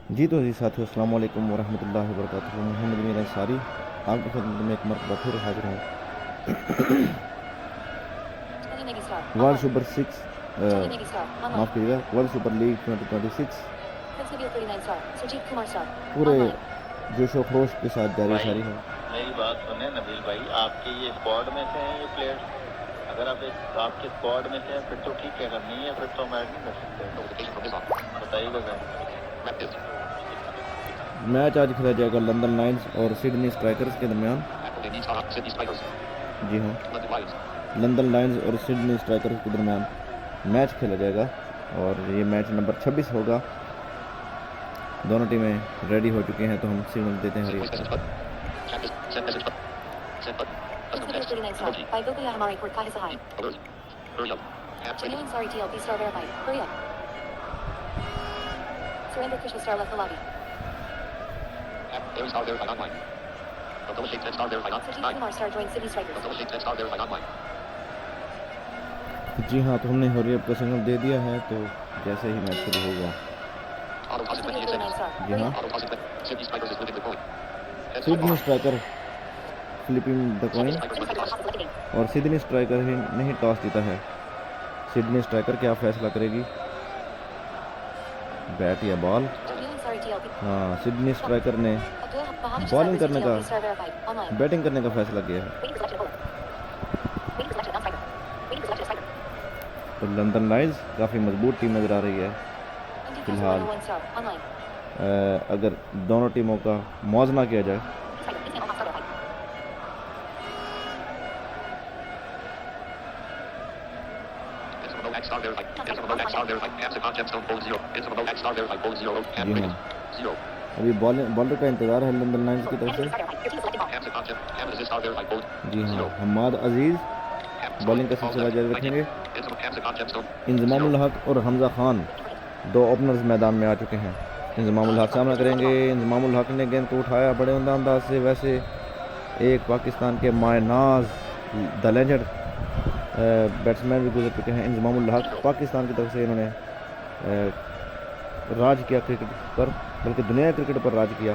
जी तो जी साथियों, अस्सलाम वालेकुम वरहमतुल्लाहि वबरकातुहू। मोहम्मद मीर अंसारी आपकी खिदमत में एक मरतबा फिर हाजिर हूँ। वर्ल्ड सुपर सिक्स माफ़ कीजिएगा, वर्ल्ड सुपर लीग 2026 पूरे जोशो खरोश के साथ जारी भाई सारी है। मेरी बात सुने नबील भाई, आपके ये स्क्वाड में से हैं ये प्लेयर्स? अगर आप आपके स्क्वाड में से हैं फिर तो ठीक है, अगर नहीं है फिर तो हम ऐड नहीं कर सकते। बताइएगा सर। मैच आज खेला जाएगा लंदन लायंस और सिडनी स्ट्राइकर्स के दरमियान। जी हाँ, लंदन लायंस और सिडनी स्ट्राइकर्स के दरमियान मैच खेला जाएगा और ये मैच नंबर 26 होगा। दोनों टीमें रेडी हो चुकी हैं, तो हम सिग्नल देते हैं हरी। जी हाँ, तो हमने हरी का सिग्नल दे दिया है, तो जैसे ही मैच शुरू होगा। जी हाँ, Sydney striker flipping the coin और सिडनी स्ट्राइकर ही नहीं टॉस जीता है। सिडनी स्ट्राइकर क्या फैसला करेगी, बैट या बॉल? हाँ, सिडनी स्ट्राइकर ने बॉलिंग करने का, बैटिंग करने का फैसला किया है। तो लंदन लायंस काफ़ी मजबूत टीम नज़र आ रही है फिलहाल। अगर दोनों टीमों का मौजना किया जाए जी हाँ, अभी बॉलर का इंतज़ार है लंदन लायंस की तरफ से। जी हाँ, हम्माद अजीज़ बॉलिंग का सिलसिला जारी रखेंगे। इंजमामुल हक और हमजा खान दो ओपनर्स मैदान में आ चुके हैं। इंजमामुल हक सामना करेंगे। इंजमामुल हक ने गेंद को उठाया बड़े उम्दा अंदाज से। वैसे एक पाकिस्तान के मायनाज द लेजेंड बैट्समैन भी गुजर चुके हैं। इंजमामुल हक पाकिस्तान की तरफ से इन्होंने राज किया क्रिकेट पर, बल्कि दुनिया क्रिकेट पर राज किया।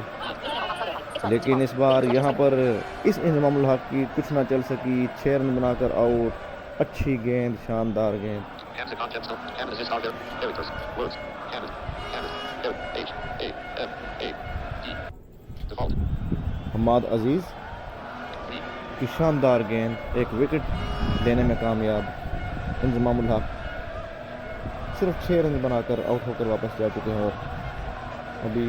लेकिन इस बार यहाँ पर इस इंजमामुल हक की कुछ ना चल सकी। 6 रन बनाकर आउट। अच्छी गेंद, शानदार गेंद। हम्माद अजीज़ की शानदार गेंद, एक विकेट लेने में कामयाब। इंजमामुल हक सिर्फ 6 रन बनाकर आउट होकर वापस जा चुके हैं। और अभी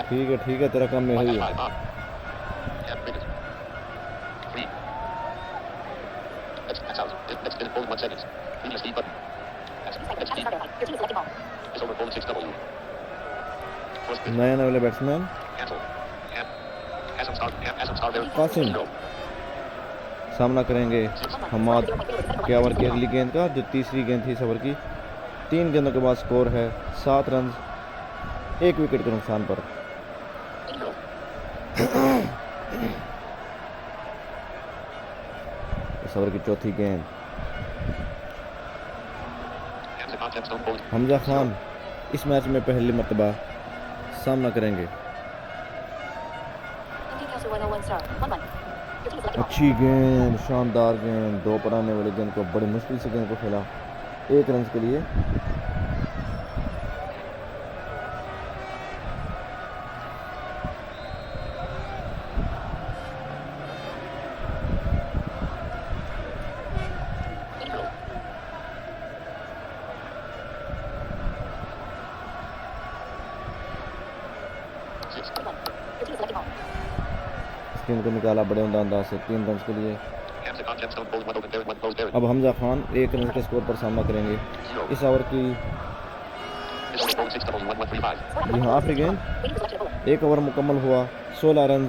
ठीक है, तेरा काम में ही है। नए वाले बैट्समैन कासिम सामना करेंगे हम्माद के ओवर की अगली गेंद का, जो तीसरी गेंद थी इस ओवर की। 3 गेंदों के बाद स्कोर है 7 रन 1 विकेट के नुकसान पर। इस ओवर की चौथी गेंद। हमजा खान इस मैच में पहली मर्तबा सामना करेंगे। अच्छी गेंद, शानदार गेंद। 2 पर आने वाली गेंद को बड़ी मुश्किल से गेंद को खेला 1 रन के लिए। गेंद को निकाला बड़े उम्दा अंदाज से 3 रन के लिए। अब हमजा खान 1 रन के स्कोर पर सामना करेंगे। इस ओवर की यहाँ आखिरी गेंद। 1 ओवर मुकम्मल हुआ, 16 रन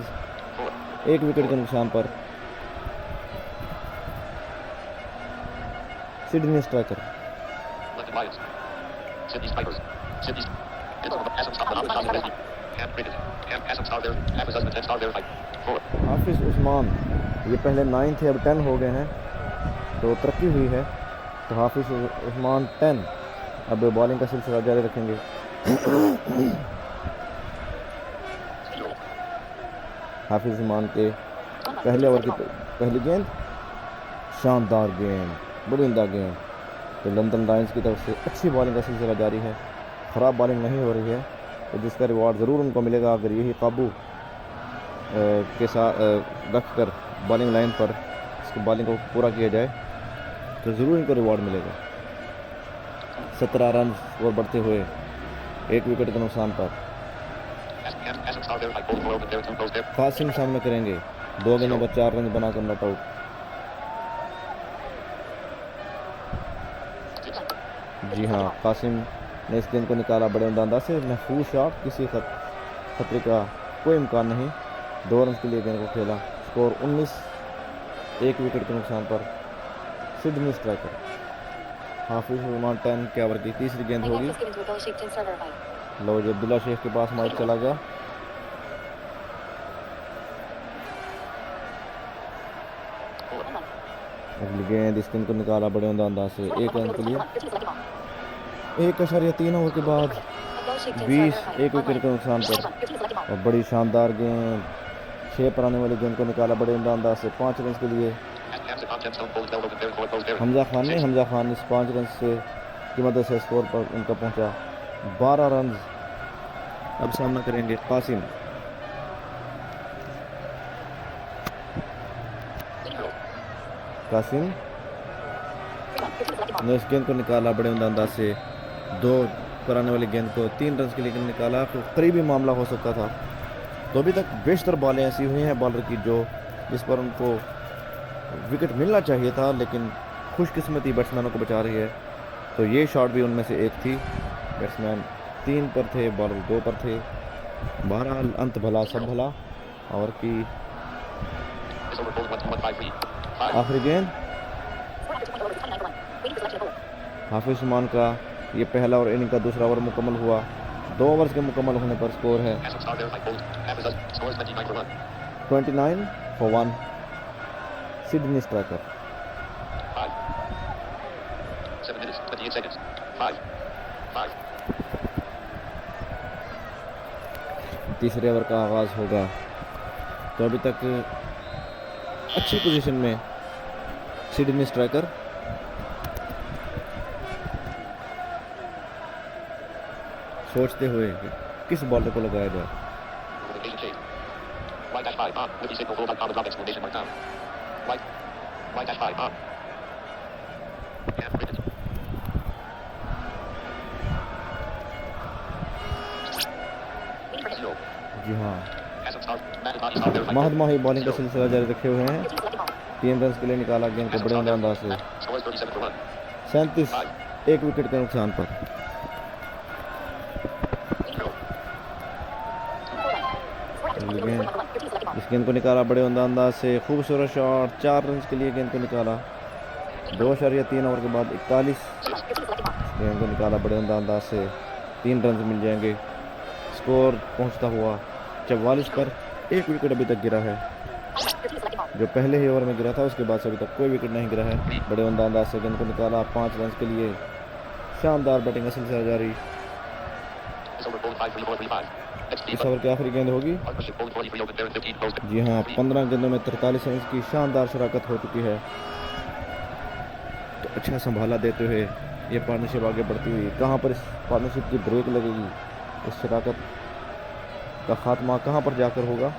1 विकेट के नुकसान पर। सिडनी स्ट्राइकर हाफिज उस्मान, ये पहले 9 थे, अब 10 हो गए हैं, तो तरक्की हुई है। तो हाफिज उस्मान 10 अब बॉलिंग का सिलसिला जारी रखेंगे। हाफिज उस्मान के पहले ओवर की पहली गेंद, शानदार गेंद, बड़ी उम्दा गेंद। तो लंदन लायंस की तरफ से अच्छी बॉलिंग का सिलसिला जारी है, ख़राब बॉलिंग नहीं हो रही है, तो जिसका रिवॉर्ड ज़रूर उनको मिलेगा अगर यही काबू के साथ रख कर बॉलिंग लाइन पर इसकी बॉलिंग को पूरा किया जाए तो ज़रूर इनको रिवॉर्ड मिलेगा। 17 रन स्कोर बढ़ते हुए 1 विकेट के नुकसान पर कासिम सामने करेंगे, 2 गेंदों पर 4 रन बनाकर नॉट आउट। जी हाँ, कासिम ने इस गेंद को निकाला बड़े अंदाज से, महफूज शॉट, किसी खतरे का कोई इम्कान नहीं। 2 रन के लिए गेंद को खेला, स्कोर 19, 1 विकेट के नुकसान पर सिडनी स्ट्राइकर। हाफिज उस्मान 10 के ओवर की तीसरी गेंद होगी। लो जी, अब्दुल्ला शेख के पास माइक चला गया। अगली गेंद, इस गेंद को निकाला बड़े अंदाज से, 1 रन के लिए। 1.3 ओवर के बाद 20, 1 विकेट के नुकसान पर। और बड़ी शानदार गेंद, 6 पर आने वाली गेंद को निकाला बड़े अंदाज से, 5 रन के लिए। हमजा खान इस 5 रन से की मदद से स्कोर पर उनका पहुंचा 12 रन। अब सामना करेंगे कासिम। कासिम ने इस गेंद को निकाला बड़े अंदाज से, 2 पर आने वाली गेंद को 3 रन के लिए निकाला, तो करीबी मामला हो सकता था। तो अभी तक बेशतर बॉलें ऐसी हुई हैं बॉलर की जो जिस पर उनको विकेट मिलना चाहिए था, लेकिन खुशकिस्मती बैट्समैनों को बचा रही है। तो ये शॉट भी उनमें से एक थी। बैट्समैन 3 पर थे, बॉलर 2 पर थे। बहरहाल अंत भला सब भला। और की आखिरी गेंद, हाफिज उस्मान का ये पहला और इनिंग का दूसरा ओवर मुकम्मल हुआ। 2 ओवर्स के मुकम्मल होने पर स्कोर है 29 for 1 सिडनी स्ट्राइकर। 5 तीसरे ओवर का आगाज होगा। तो अभी तक अच्छी पोजीशन में सिडनी स्ट्राइकर। सोचते हुए कि किस बॉलर को लगाया जाए। जी हाँ, महद माही बॉलिंग का सिलसिला जारी रखे हुए हैं। 3 रन के लिए निकाला गेंद को बड़े अंदाज से, 37, 1 विकेट के नुकसान पर। इस गेंद को निकाला बड़े अंदाज से, खूबसूरत शॉट, 4 रन के लिए गेंद को निकाला। 2.3 ओवर के बाद 41, गेंद को निकाला बड़े अंदाज से, 3 रन मिल जाएंगे। स्कोर पहुंचता हुआ 44 पर। 1 विकेट अभी तक गिरा है, जो पहले ही ओवर में गिरा था, उसके बाद से अभी तक कोई विकेट नहीं गिरा है। बड़े अंदाज से गेंद को निकाला, 5 रन के लिए। शानदार बैटिंग का सिलसिला जारी। इस ओवर की आखिरी गेंद होगी। जी हाँ, 15 गेंदों में 43 रन की शानदार शराकत हो चुकी है। तो अच्छा संभाला देते हुए ये पार्टनरशिप आगे बढ़ती हुई, कहाँ पर इस पार्टनरशिप की ब्रेक लगेगी, इस शराकत का खात्मा कहाँ पर जाकर होगा।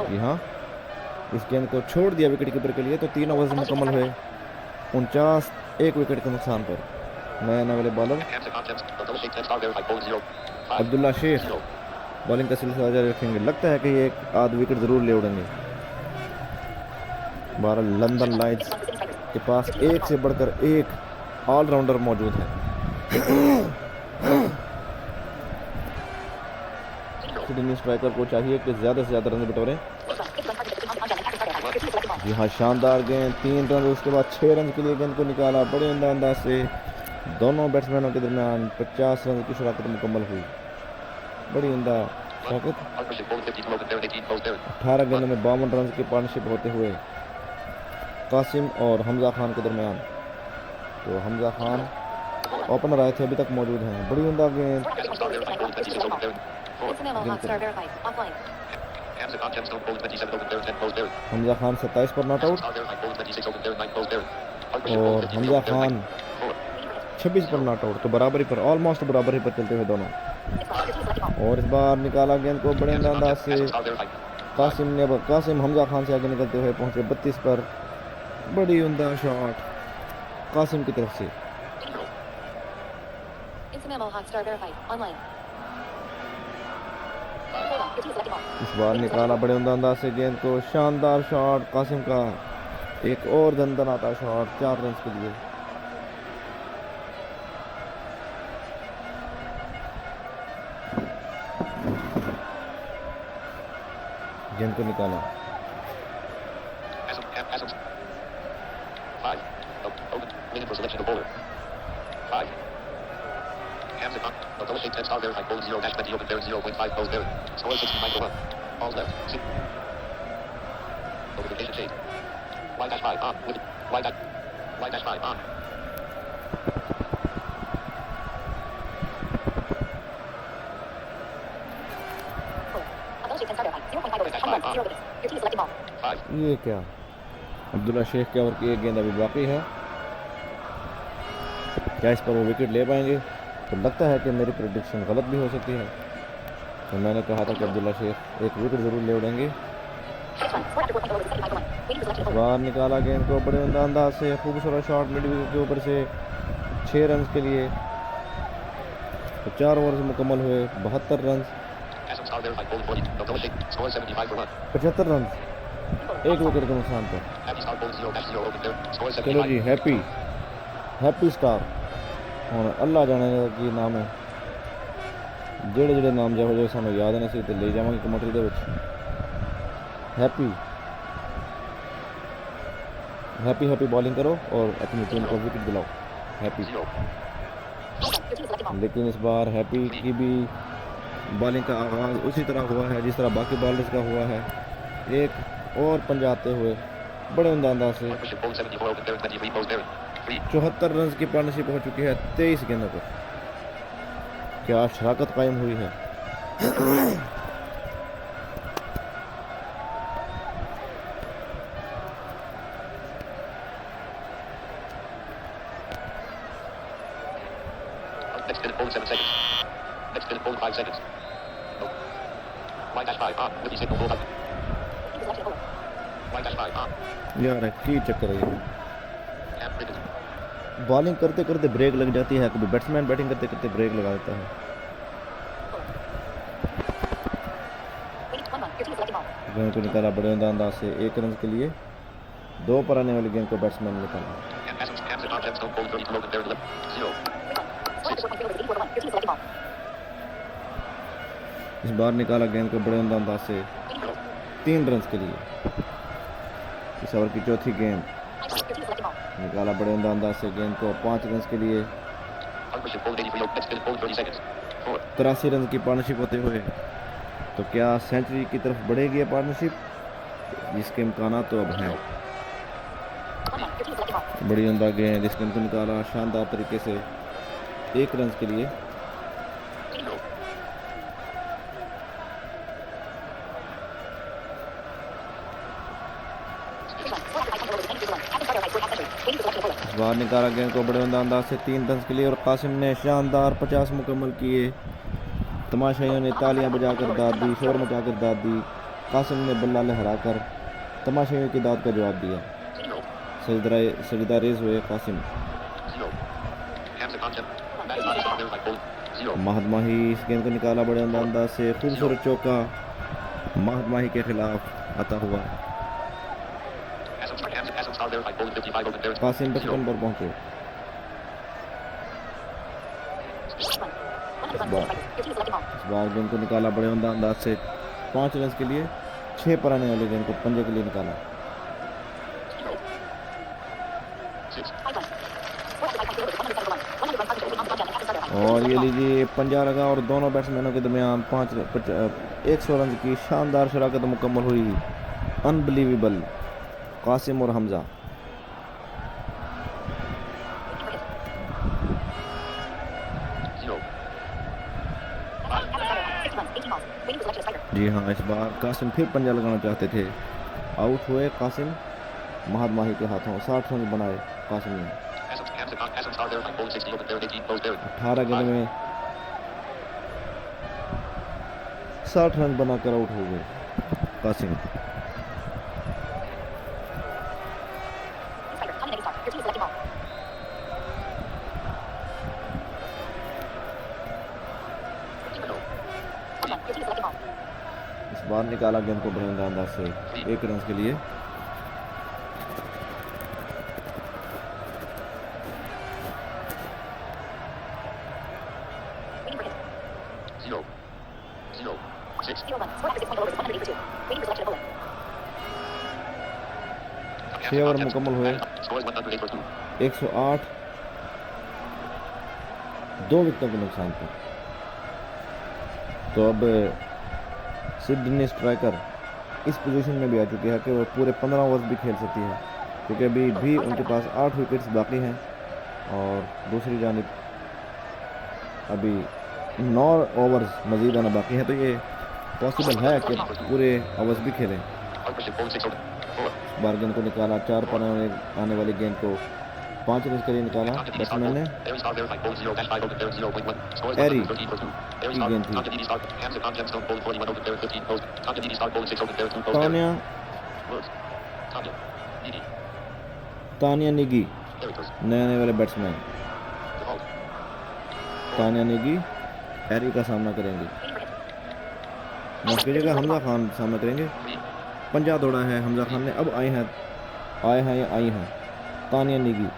जी हाँ, इस गेंद को छोड़ दिया विकेट कीपर के लिए। तो 3 ओवर मुकम्मल हुए, 49, 1 विकेट के नुकसान पर। नया आने वाले बॉलर अब्दुल्ला शेख बॉलिंग का सिलसिला जारी रखेंगे। लगता है कि ये एक आध विकेट जरूर ले उड़ेंगे। 12 लंदन लायंस के पास एक से बढ़कर एक ऑलराउंडर मौजूद है। सिडनी स्ट्राइकर को चाहिए कि ज़्यादा से ज़्यादा रन बटोरें। जी हाँ, शानदार गेंद, 3 रन, उसके बाद 6 रन के लिए गेंद को निकाला बड़े अंदाज से। दोनों बैट्समैनों के दरमियान 50 रन की शराकत मुकम्मल हुई। बड़ी उम्दा शराकत। 18 गेंदों में 52 रन की पार्टनरशिप होते हुए कासिम और हमज़ा खान के दरमियान। तो हमज़ा खान ओपनर आए थे, अभी तक मौजूद हैं। बड़ी उमदा गेंद, हमज़ा खान 27 पर नॉट आउट और हमज़ा खान 26 पर नॉट आउट। तो बराबरी पर, ऑलमोस्ट बराबरी पर चलते हुए दोनों। और इस बार निकाला गेंद को बड़े अंदाज से कासिम ने। कासिम हमज़ा खान से आगे निकलते हुए पहुंचे 32 पर। बड़ी उमदा शॉट कासिम की तरफ से। इस बार निकाला बड़े उमदा अंदाज से गेंद को, शानदार शॉट कासिम का। एक और दंदनाता शॉट 4 रन के लिए। गेंद को निकाला, ये क्या अब्दुल्ला शेख के ओवर की एक गेंद अभी बाकी है। क्या इस पर वो विकेट ले पाएंगे? तो लगता है कि मेरी प्रेडिक्शन गलत भी हो सकती है। तो मैंने कहा था कि अब्दुल्ला शेख एक विकेट ज़रूर ले उड़ेंगे। बाहर निकाला गेंद को बड़े अंदाज से, खूबसूरत शॉट मिड विकेट के ऊपर से 6 रन के लिए। तो 4 ओवर मुकम्मल हुए, 72 रन, 75 रन, 1 विकेट के नुकसान पर। चलो जी, हैप्पी स्टार और अल्लाह जाने की नाम है जेड़े नाम जो सानू याद नहीं सी, तो ले जावांगे कमेंट्री दे विच। हैप्पी बॉलिंग करो और अपनी टीम को विकेट दिलाओ। हैप्पी। लेकिन इस बार हैप्पी की भी बॉलिंग का आगाज़ उसी तरह हुआ है जिस तरह बाकी बॉलर्स का हुआ है। एक और पंजाते हुए बड़े अंदाज से 74 रन की पार्टनरशिप हो चुकी है 23 गेंदों पर। क्या शराकत कायम हुई है। यार की चक्कर है ये, बॉलिंग करते करते ब्रेक लग जाती है, कभी बैट्समैन बैटिंग करते करते ब्रेक लगा देता है। गेंद को निकाला बड़े अंदाज से 1 रन के लिए। 2 पर आने वाली गेंद को बैट्समैन ने निकाला। इस बार निकाला गेंद को बड़े अंदाज से 3 रन के लिए। इस ओवर की चौथी गेंद निकाला बड़े अंदाज से गेंद को 5 रन के लिए। 83 रन की पार्टनरशिप होते हुए तो क्या सेंचुरी की तरफ बढ़ेगी ये पार्टनरशिप, जिसके इम्कान तो अब हैं। बड़ी उमदा गेंद, इस गेंद को निकाला शानदार तरीके से 1 रन के लिए। बाहर निकाला गेंद को बड़े अंदाज से 3 रन के लिए और कासिम ने शानदार 50 मुकम्मल किए। तमाशाइयों ने तालियां बजाकर दाद दी, शोर मचाकर दाद दी। कासिम ने बल्ला लहराकर तमाशाइयों की दाद का जवाब दिया। सजदा रेज हुए कासिम। महद माही इस गेंद को निकाला बड़े अंदाज से, खूबसूरत चौका महद माही के खिलाफ आता हुआ। कासिम 55 पर पहुंचे। इस बार गेंद को निकाला बड़े अंदाज से 5 रन के लिए। 6 पर आने वाले गेंद को पंजे के लिए निकाला। और ये लीजिए पंजा लगा और दोनों बैट्समैनों के दरमियान 100 रन की शानदार शराकत मुकम्मल हुई। अनबिलीवेबल। कासिम और हमज़ा जी हाँ, इस बार कासिम फिर पंजा लगाना चाहते थे, आउट हुए कासिम महद माही के हाथों। 60 रन बनाए कासिम ने। 18 गेंदों में 60 रन बनाकर आउट हो गए कासिम। इस बार निकाला गेंद को बड़े अंदाज से 1 रन के लिए। छह ओवर मुकम्मल हुए, 108, 2 विकेटों के नुकसान पर। तो अब सिडनी स्ट्राइकर इस पोजीशन में भी आ चुकी है कि वो पूरे 15 ओवर्स भी खेल सकती है, क्योंकि अभी भी उनके पास 8 विकेट्स बाकी हैं और दूसरी जानिब अभी 9 ओवर्स मज़ीद आना बाकी है। तो ये पॉसिबल है कि पूरे ओवर्स भी खेलें। बार गेंद को निकाला, 4 पर आने वाली गेंद को 5 रन के लिए निकाला बैट्समैन ने। एरी की गेंद थी। तानिया निगी नए आने वाले बैट्समैन। तानिया निगी एरी का सामना करेंगे। माफ कीजिएगा, हमजा खान सामना करेंगे। पंजा दौड़ा है हमजा खान ने। अब आए हैं या आई हैं तानिया निगी।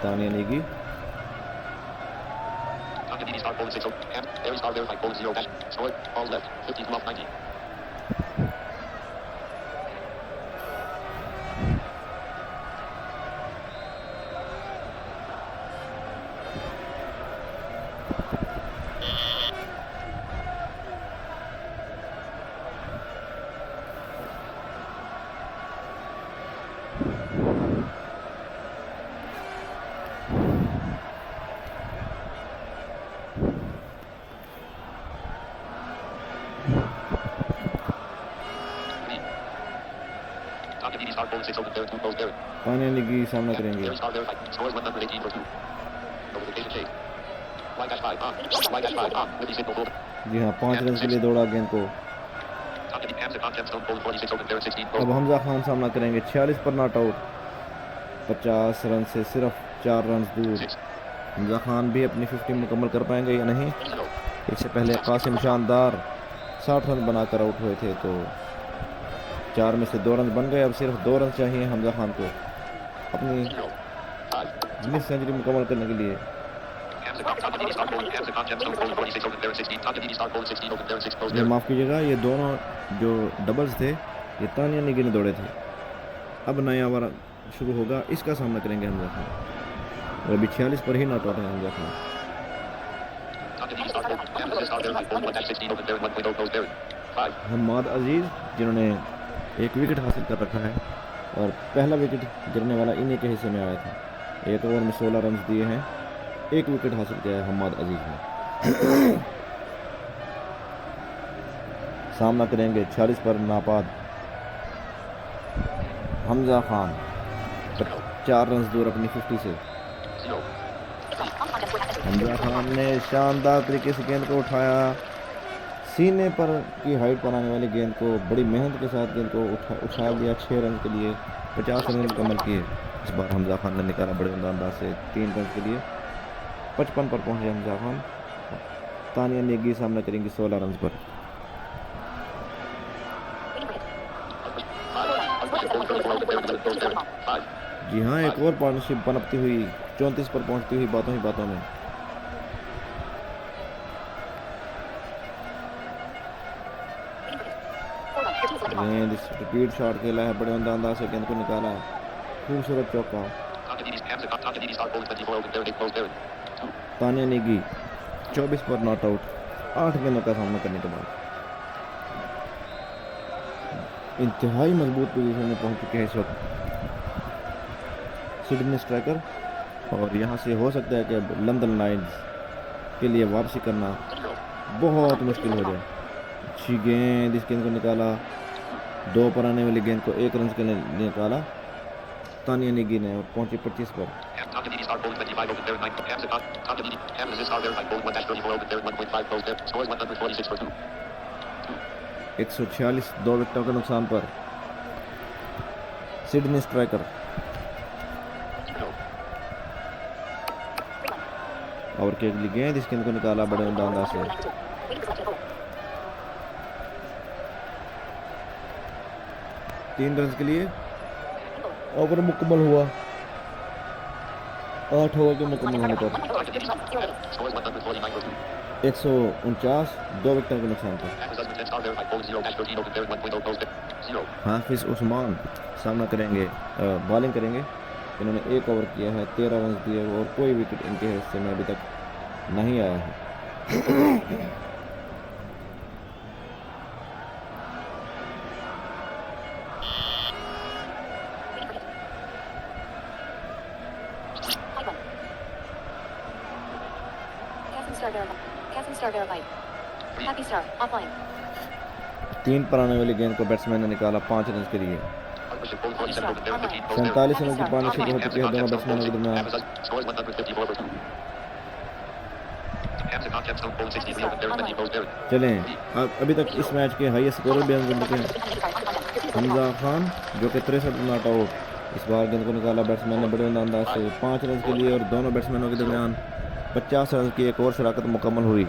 तानिया निगी तानिया निगी सामना करेंगे। जी हाँ, 5 रन के लिए दौड़ा गेंद को। अब हमजा खान सामना करेंगे। 46 पर नॉट आउट, 50 रन से सिर्फ 4 रन दूर। हमजा खान भी अपनी 50 मुकम्मल कर पाएंगे या नहीं। इससे पहले कासिम शानदार 60 रन बनाकर आउट हुए थे, तो 4 में से 2 रन बन गए। अब सिर्फ 2 रन चाहिए हमजा खान को अपनी मिस सेंचुरी मुकम्मल करने के लिए। माफ़ कीजिएगा, ये दोनों जो डबल्स थे ये तानिया निगी ने दौड़े थे। अब नया ओवर शुरू होगा, इसका सामना करेंगे हमजा खान। और अभी 46 पर ही नॉट आउट है हमजा खान। हम्माद अजीज़ जिन्होंने 1 विकेट हासिल कर रखा है और पहला विकेट गिरने वाला इन्हीं के हिस्से में आया था। 1 ओवर में 16 रन दिए हैं, 1 विकेट हासिल किया है हम्माद अजीज़ ने। सामना करेंगे 46 पर नापाद हमजा खान, 4 रन दूर अपनी 50 से। हमजा खान ने शानदार तरीके से गेंद को उठाया, सीने पर की हाइट पर आने वाली गेंद को बड़ी मेहनत के साथ गेंद को उठा दिया। 6 रन के लिए 50 रन मुकम्मल किए। इस बार हमजा खान ने निकाला बड़े अंदाज से 3 रन के लिए। 55 पर पहुंचे हमजा खान। तानिया निगी सामना करेंगी 16 रन पर। जी हाँ, एक और पार्टनरशिप बनती हुई 34 पर पहुंचती हुई बातों ही बातों में। गेंद स्पीड शॉट खेला है, बड़े अंदाज से गेंद को निकाला, खूबसूरत चौका। तानिया निगी 24 पर नॉट आउट, 8 गेंदों का सामना करने के बाद इंतहाई मजबूत पोजीशन में पहुंच चुके हैं इस वक्त सिडनी स्ट्राइकर। और यहां से हो सकता है कि अब लंदन लायंस के लिए वापसी करना बहुत मुश्किल हो जाए। अच्छी गेंद, इस गेंद को निकाला, 2 पर आने वाली गेंद को 1 रन के लिए निकाला तानिया निगी ने और पहुंची 25 पर। 146 2 विकेटों के नुकसान पर सिडनी स्ट्राइकर। और के अगली गेंद, इस गेंद को निकाला बड़े अंदाज से। तीन रन के लिए ओवर मुकम्मल हुआ। 8 ओवर के मुकम्मल होने पर 149 2 विकेटों के नुकसान पर हाफिज उस्मान सामना करेंगे, बॉलिंग करेंगे। इन्होंने 1 ओवर किया है, 13 रन दिए और कोई विकेट इनके हिस्से में अभी तक नहीं आया है। तीन पर आने वाली गेंद को बैट्समैन ने निकाला 5 रन के लिए। 47 रन की पानी शुरू हो चुकी है दोनों बैट्समैनों के दरमियान। चलें, अभी तक इस मैच के हाईएस्ट स्कोरर भी हम चुके हैं हमजा खान, जो कि 63 रन नॉट आउट। इस बार गेंद को निकाला बैट्समैन ने बड़े अंदाज से 5 रन के लिए और दोनों बैट्समैनों के दरमियान 50 रन की एक और शराकत मुकम्मल हुई।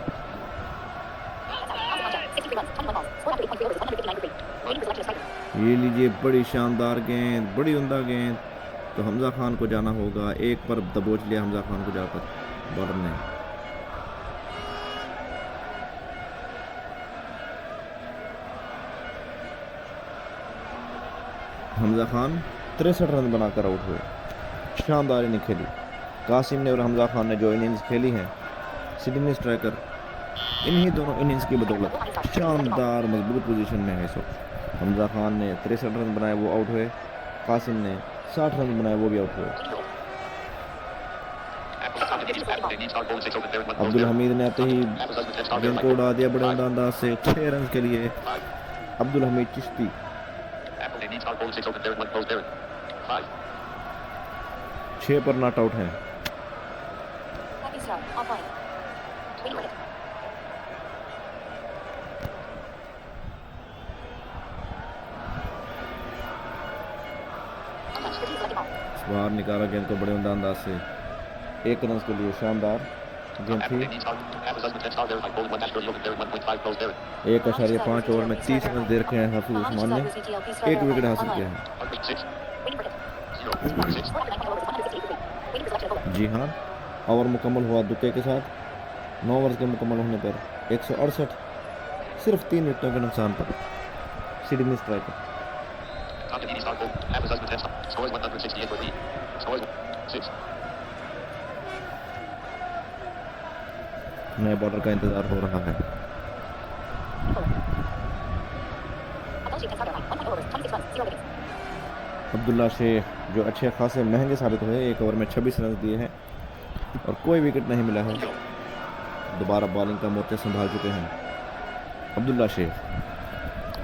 ये लीजिए, बड़ी शानदार गेंद, बड़ी उम्दा गेंद। तो हमजा खान को जाना होगा, एक पर दबोच लिया हमजा खान को जाकर बॉलर ने। हमजा खान 63 रन बनाकर आउट हुए। शानदार इनिंग खेली कासिम ने और हमजा खान ने जो इनिंग्स खेली हैं सिडनी स्ट्राइकर, इन्हीं दोनों इनिंग्स की बदौलत शानदार मजबूत पोजीशन में है इस वक्त। हमजा खान ने 63 रन बनाए, वो आउट हुए। कासिम ने 60 रन बनाए, वो भी आउट हुए। अब्दुल हमीद ने आते ही गेंद को उड़ा दिया बड़े अंदाज से 6 रन के लिए। अब्दुल हमीद चिश्ती 6 पर नॉट आउट हैं। बाहर निकाला गेंद को बड़े अंदाज से 1 रन के लिए। शानदार गेंद थी। 1.5 ओवर में 30 रन दे रखे हैं हाफिज उस्मान ने, 1 विकेट हासिल किया है। जी हाँ, ओवर मुकम्मल हुआ दुक्के के साथ। 9 ओवर के मुकम्मल होने पर 168 सिर्फ 3 विकेटों के नुकसान पर सिडनी स्ट्राइकर। नए बॉलर का इंतजार हो रहा है। अब्दुल्ला शेख जो अच्छे खासे महंगे साबित हुए, 1 ओवर में 26 रन दिए हैं और कोई विकेट नहीं मिला है। दोबारा बॉलिंग का मोर्चा संभाल चुके हैं अब्दुल्ला शेख।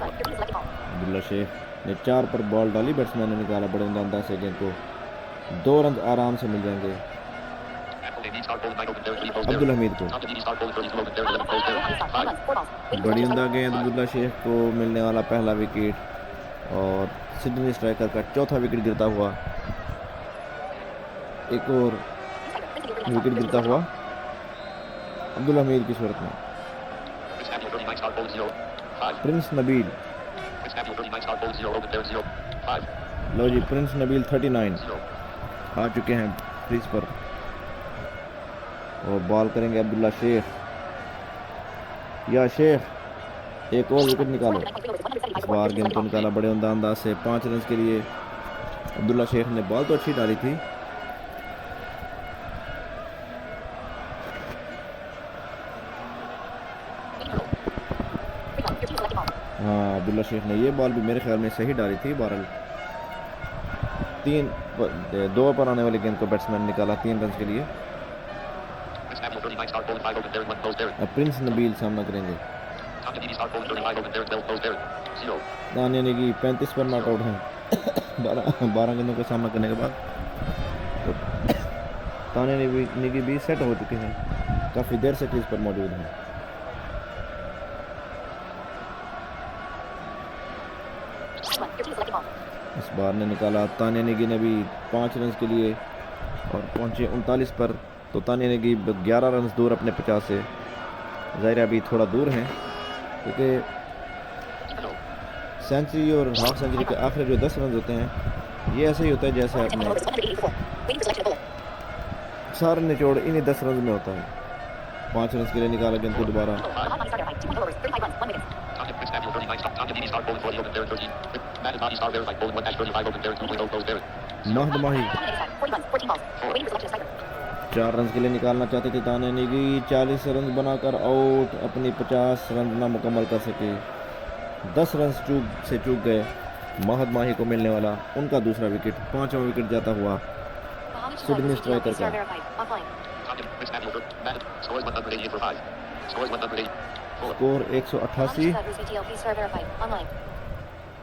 अब्दुल्ला शेख ने 4 पर बॉल डाली, बैट्समैन ने निकाला बड़े अंदाज से गेंद को। 2 रन आराम से मिल जाएंगे अब्दुल हमीद को। बड़ी उम्दा गेंद, अब्दुल्ला शेख को मिलने वाला पहला विकेट और सिडनी स्ट्राइकर का चौथा विकेट गिरता हुआ। एक और विकेट गिरता हुआ अब्दुल हमीद की सूरत में। प्रिंस नबील, लो जी, प्रिंस नबील 39 आ चुके हैं क्रीज पर और बॉल करेंगे अब्दुल्ला शेख। या शेख, एक और विकेट निकालो। इस बार गेंद को निकाला बड़े अंदाज से 5 रन के लिए। अब्दुल्ला शेख ने बॉल तो अच्छी डाली थी, हाँ अब्दुल्ला शेख ने ये बॉल भी मेरे ख्याल में सही डाली थी। बहरहाल 2 पर आने वाली गेंद को बैट्समैन निकाला 3 रन के लिए। अब प्रिंस नबील सामना करेंगे। तानिया नेगी 35 पर नॉट आउट हैं 12 गेंदों का सामना करने के बाद। तो तानिया नेगी भी सेट हो चुके हैं, काफ़ी देर से क्रीज पर मौजूद हैं। इस बार ने निकाला तानिया नेगी ने भी 5 रन के लिए और पहुंचे 39 पर। तो तानिया नेगी 11 रन दूर अपने 50 से। ज़ाहिर अभी थोड़ा दूर हैं क्योंकि सेंचुरी और हाफ सेंचुरी के आखिर जो 10 रन होते हैं, ये ऐसे ही होता है जैसे आपने सारा निचोड़ इन्हीं 10 रन में होता है। 5 रन के लिए निकाला गेंद को दोबारा। महद माही 4 रन के लिए निकालना चाहते थे तानिया नेगी। 40 रन बनाकर आउट, अपनी 50 रन ना मुकम्मल कर सके। 10 रन से चूक गए। महद माही को मिलने वाला उनका दूसरा विकेट, 5वां विकेट जाता हुआ सिडनी स्ट्राइकर का। स्कोर 188,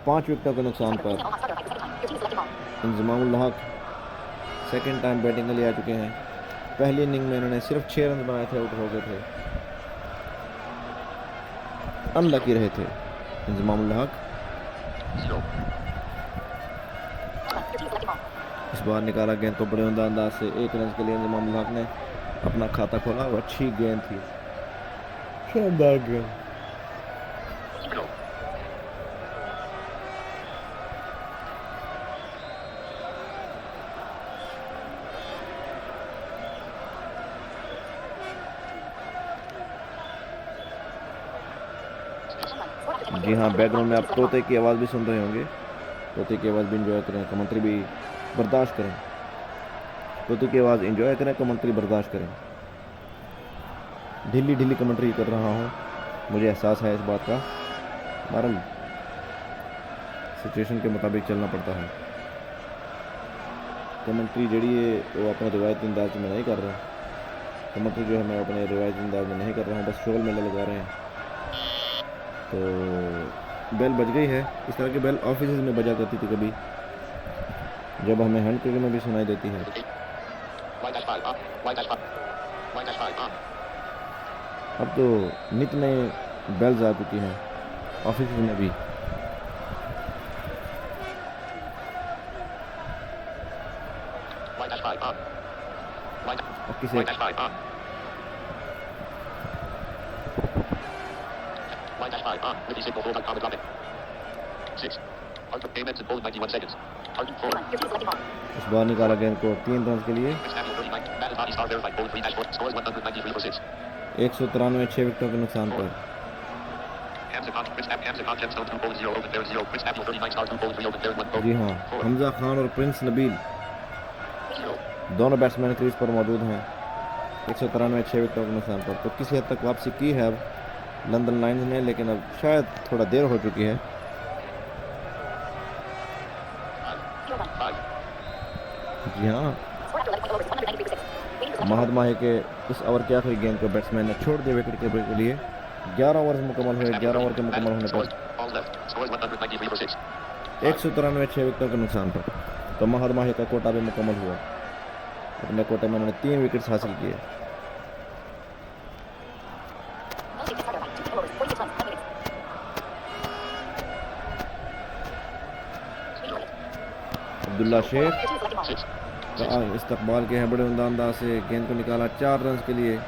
5 विकेटों के नुकसान पर इंजमामुल हक सेकेंड टाइम बैटिंग के लिए आ चुके हैं। पहली इनिंग में इन्होंने सिर्फ 6 रन बनाए थे, आउट हो गए थे, अनलकी रहे थे इंजमामुल हक। इस बार निकाला गेंद को बड़े उम्दा अंदाज से 1 रन के लिए इंजमामुल हक ने अपना खाता खोला और अच्छी गेंद थी, शानदार गेंद। जी हाँ, बैकग्राउंड में आप तोते की आवाज़ भी सुन रहे होंगे। तोते की आवाज़ भी इंजॉय करें, कमेंट्री भी बर्दाश्त करें। तोते की आवाज़ इंजॉय करें, कमेंट्री बर्दाश्त करें। ढीली ढीली कमेंट्री कर रहा हूँ, मुझे एहसास है इस बात का, बहरहाल सिचुएशन के मुताबिक चलना पड़ता है। कमेंट्री जड़ी है वो अपने रिवायती अंदाज में नहीं कर रहे। कमेंट्री जो है मैं अपने रिवायती अंदाज में नहीं कर रहा हूँ, बस शोल मेले लगा रहे हैं। तो बेल बज गई है। इस तरह की बेल ऑफिस में बजा करती थी कभी, जब हमें हैंड क्रिकेट में भी सुनाई देती है। अब तो नित नए बेल्स आ चुकी हैं ऑफिस में भी। किसे इस बार निकाला गेंद को 3 रन के लिए 193, 6 विकेटों के नुकसान पर। जी हाँ, हमजा खान और प्रिंस नबील दोनों बैट्समैन क्रीज पर मौजूद हैं। 193, 6 विकेटों के नुकसान पर। तो किसी हद तक वापसी की है अब लंदन लायंस ने, लेकिन अब शायद थोड़ा देर हो चुकी है। जी हाँ, महद माही के इस ओवर के आखिरी गेंद को बैट्समैन ने छोड़ दिया विकेट के ब्रेक के लिए। 11 ओवर मुकम्मल हुए। 11 ओवर के मुकम्मल होने पर 193, 6 विकेटों के नुकसान पर। तो महद माही का कोटा भी मुकम्मल हुआ। अपने कोटे में उन्होंने 3 विकेट्स हासिल किए। अब्दुल्ला शेख का इस्तकबाल के हैं बड़े उम्दा अंदाज से, गेंद को निकाला 4 रन के लिए।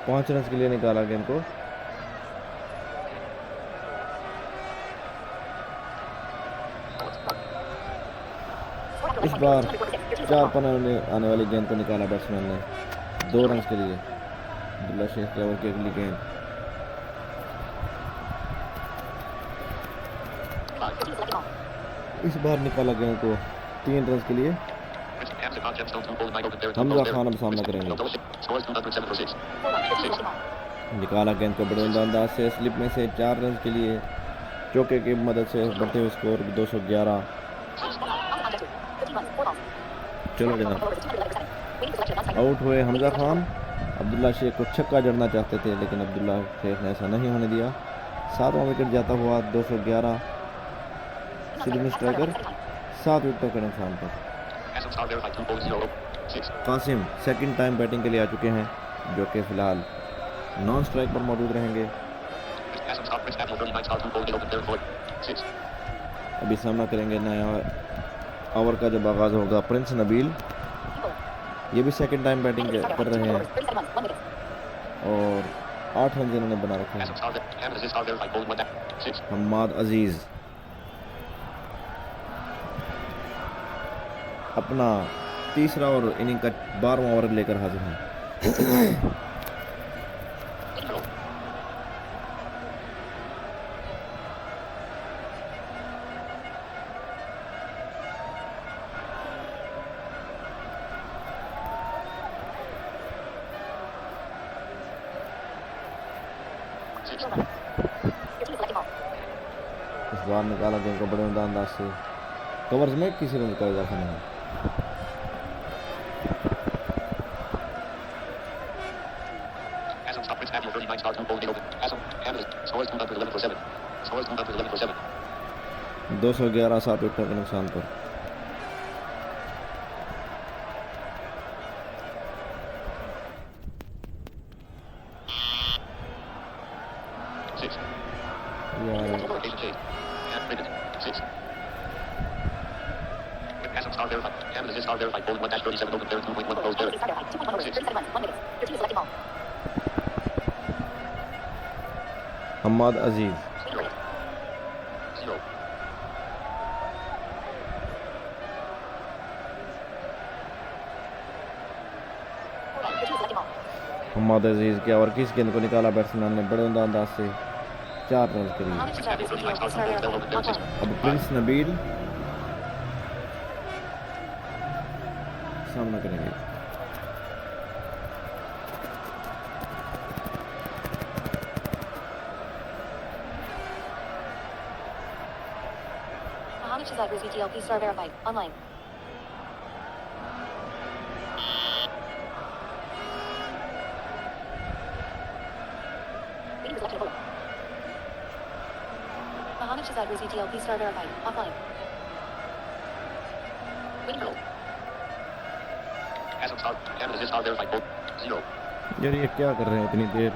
पाँच रन के लिए निकाला गेंद को। इस बार 4 पन्ने आने वाली गेंद को निकाला बैट्समैन ने 2 रन के लिए। अब्दुल्ला शेख के ओवर की अगली गेंद इस बार निकाला गेंद को 3 रन के लिए। हमजा खान अब सामना करेंगे। निकाला गेंद को बड़े अंदाज से स्लिप में से 4 रन के लिए चौके की मदद से बढ़ते हुए स्कोर 211। चलो जनाब, आउट हुए हमजा खान। अब्दुल्ला शेख को छक्का जड़ना चाहते थे लेकिन अब्दुल्ला शेख ने ऐसा नहीं होने दिया। 7वां विकेट जाता हुआ 211। स्लिप स्ट्राइकर 7 विकेटों के नुकसान पर। कासिम सेकंड टाइम बैटिंग के लिए आ चुके हैं, जो कि फिलहाल नॉन स्ट्राइक पर मौजूद रहेंगे। अभी सामना करेंगे नया ओवर का जब आगाज होगा प्रिंस नबील। ये भी सेकंड टाइम बैटिंग कर रहे हैं और 8 रन इन्होंने बना रखे हैं। हम्माद अजीज अपना तीसरा और इनिंग का 12वां ओवर लेकर हाजिर हैं। इस बार निकाला गेंद को बड़े अंदाज से। कवर्स में किसी रन का इजाफा नहीं। दो 211 7 विकेटों के नुकसान पर। हम्माद अजीज हम्माद अजीज के ओवर किस गेंद को निकाला बैट्समैन ने बड़े अंदाज से 4 रन के लिए। अब प्रिंस नबील सामना करेंगे। VTLP star verified online. Mohammed Shahzad was VTLP star verified offline. यार ये क्या कर रहे हैं इतनी देर।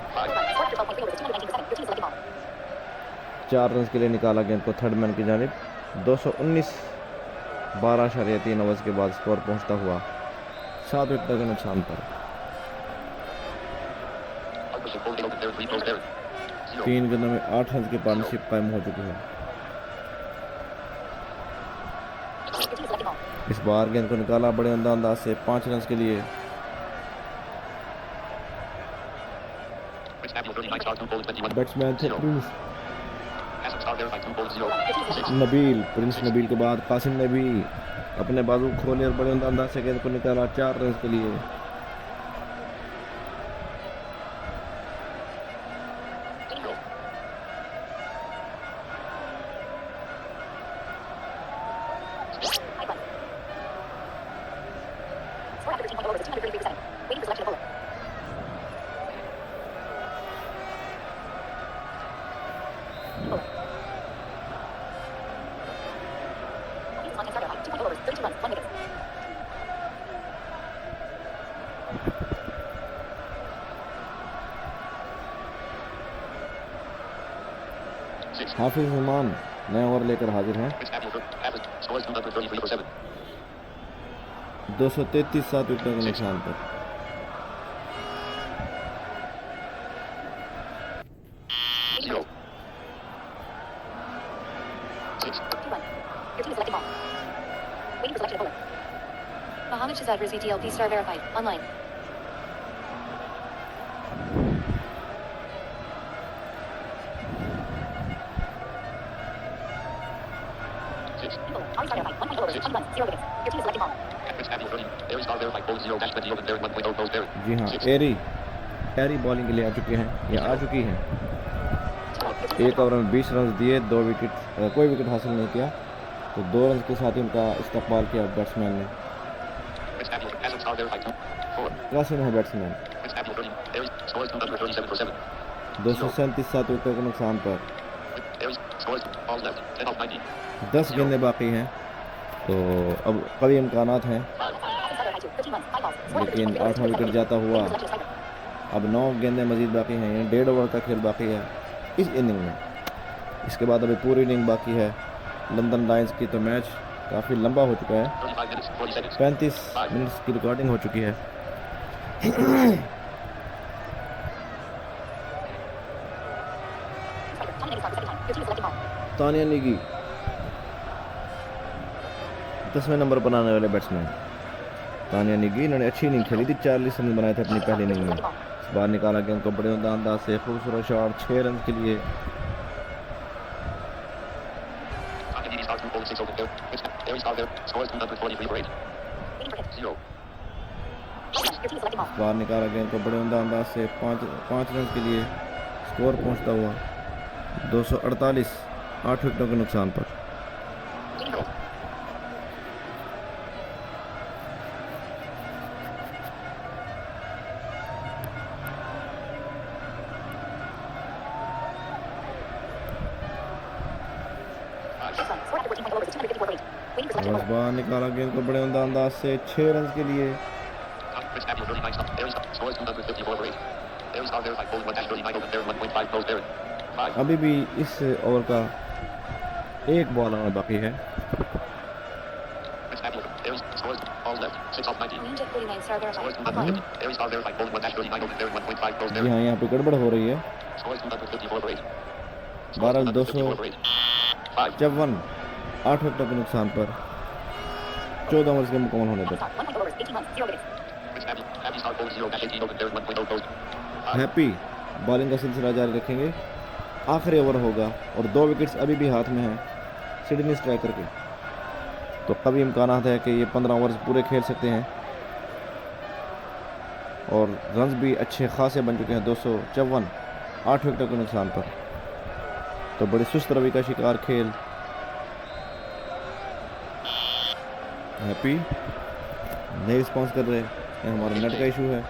4 रन के लिए निकाला गेंद को थर्ड मैन की जानिब। 219 12.3 ओवर्स के बाद स्कोर पहुंचता हुआ 7 विकेटों के नुकसान पर। 3 गेंदों में 8 रन की पार्टनरशिप कायम हो चुकी है। इस बार गेंद को निकाला बड़े अंदाज से 5 रन के लिए। बैट्समैन थे प्रिंस नबील के बाद कासिम ने भी अपने बाजू खोले और बड़े अंदाज से गेंद को निकाला 4 रन के लिए। हाफिज रहमान नया ओवर लेकर हाजिर हैं। 233 7 विकेटों के नुकसान पर। Mohammed Shahzad was VTLP star verified online. जी हाँ, एरी एरी बॉलिंग के लिए आ चुके हैं या आ चुकी हैं। एक ओवर में 20 रन दिए, 2 विकेट, कोई विकेट हासिल नहीं किया, तो 2 रन के साथ ही उनका इस्तकबाल किया बैट्समैन ने। क्लासी में है बैट्समैन। 237 7 विकेटों के नुकसान पर 10 गेंदें बाकी हैं, तो अब कभी इम्कानात हैं, लेकिन 8वां विकेट जाता हुआ अब 9 गेंदें मजीद बाकी हैं। 1.5 ओवर का खेल बाकी है इस इनिंग में। इसके बाद अभी पूरी इनिंग बाकी है लंदन लायंस की, तो मैच काफ़ी लंबा हो चुका है। 35 मिनट्स की रिकॉर्डिंग हो चुकी है। तानिया निगी 10वें नंबर पर आने वाले बैट्समैन। तानिया निगी इन्होंने अच्छी इनिंग खेली थी, 40 रन बनाए थे अपनी पहली इनिंग में। बाहर निकाला गया उनको बड़े अंदाज से, खूबसूरत शॉट 6 रन के लिए। बाहर निकाला गया उनको बड़े अंदाज से 5 रन के लिए। स्कोर पहुंचता हुआ 248, 8 विकेटों के नुकसान पर। बाहर निकाला गया इनको बड़े अंदाज से 6 रन के लिए। अभी भी इस ओवर का एक बॉल आना बाकी है। जी हाँ, यहाँ पे गड़बड़ हो रही है। 12 254, 8 विकेटों के नुकसान पर 14 ओवर के मुकम्मल होने पर। हैप्पी बॉलिंग का सिलसिला जारी रखेंगे। आखिरी ओवर होगा और 2 विकेट्स अभी भी हाथ में हैं सिडनी स्ट्राइकर के, तो कभी इम्कानात है कि ये 15 ओवर पूरे खेल सकते हैं। और रन्स भी अच्छे खासे बन चुके हैं, 254, 8 विकेटों के नुकसान पर। तो बड़ी सुस्त रवि का शिकार खेल। हैप्पी नहीं रिस्पॉन्स कर रहे, ये हमारा नेट का इशू है।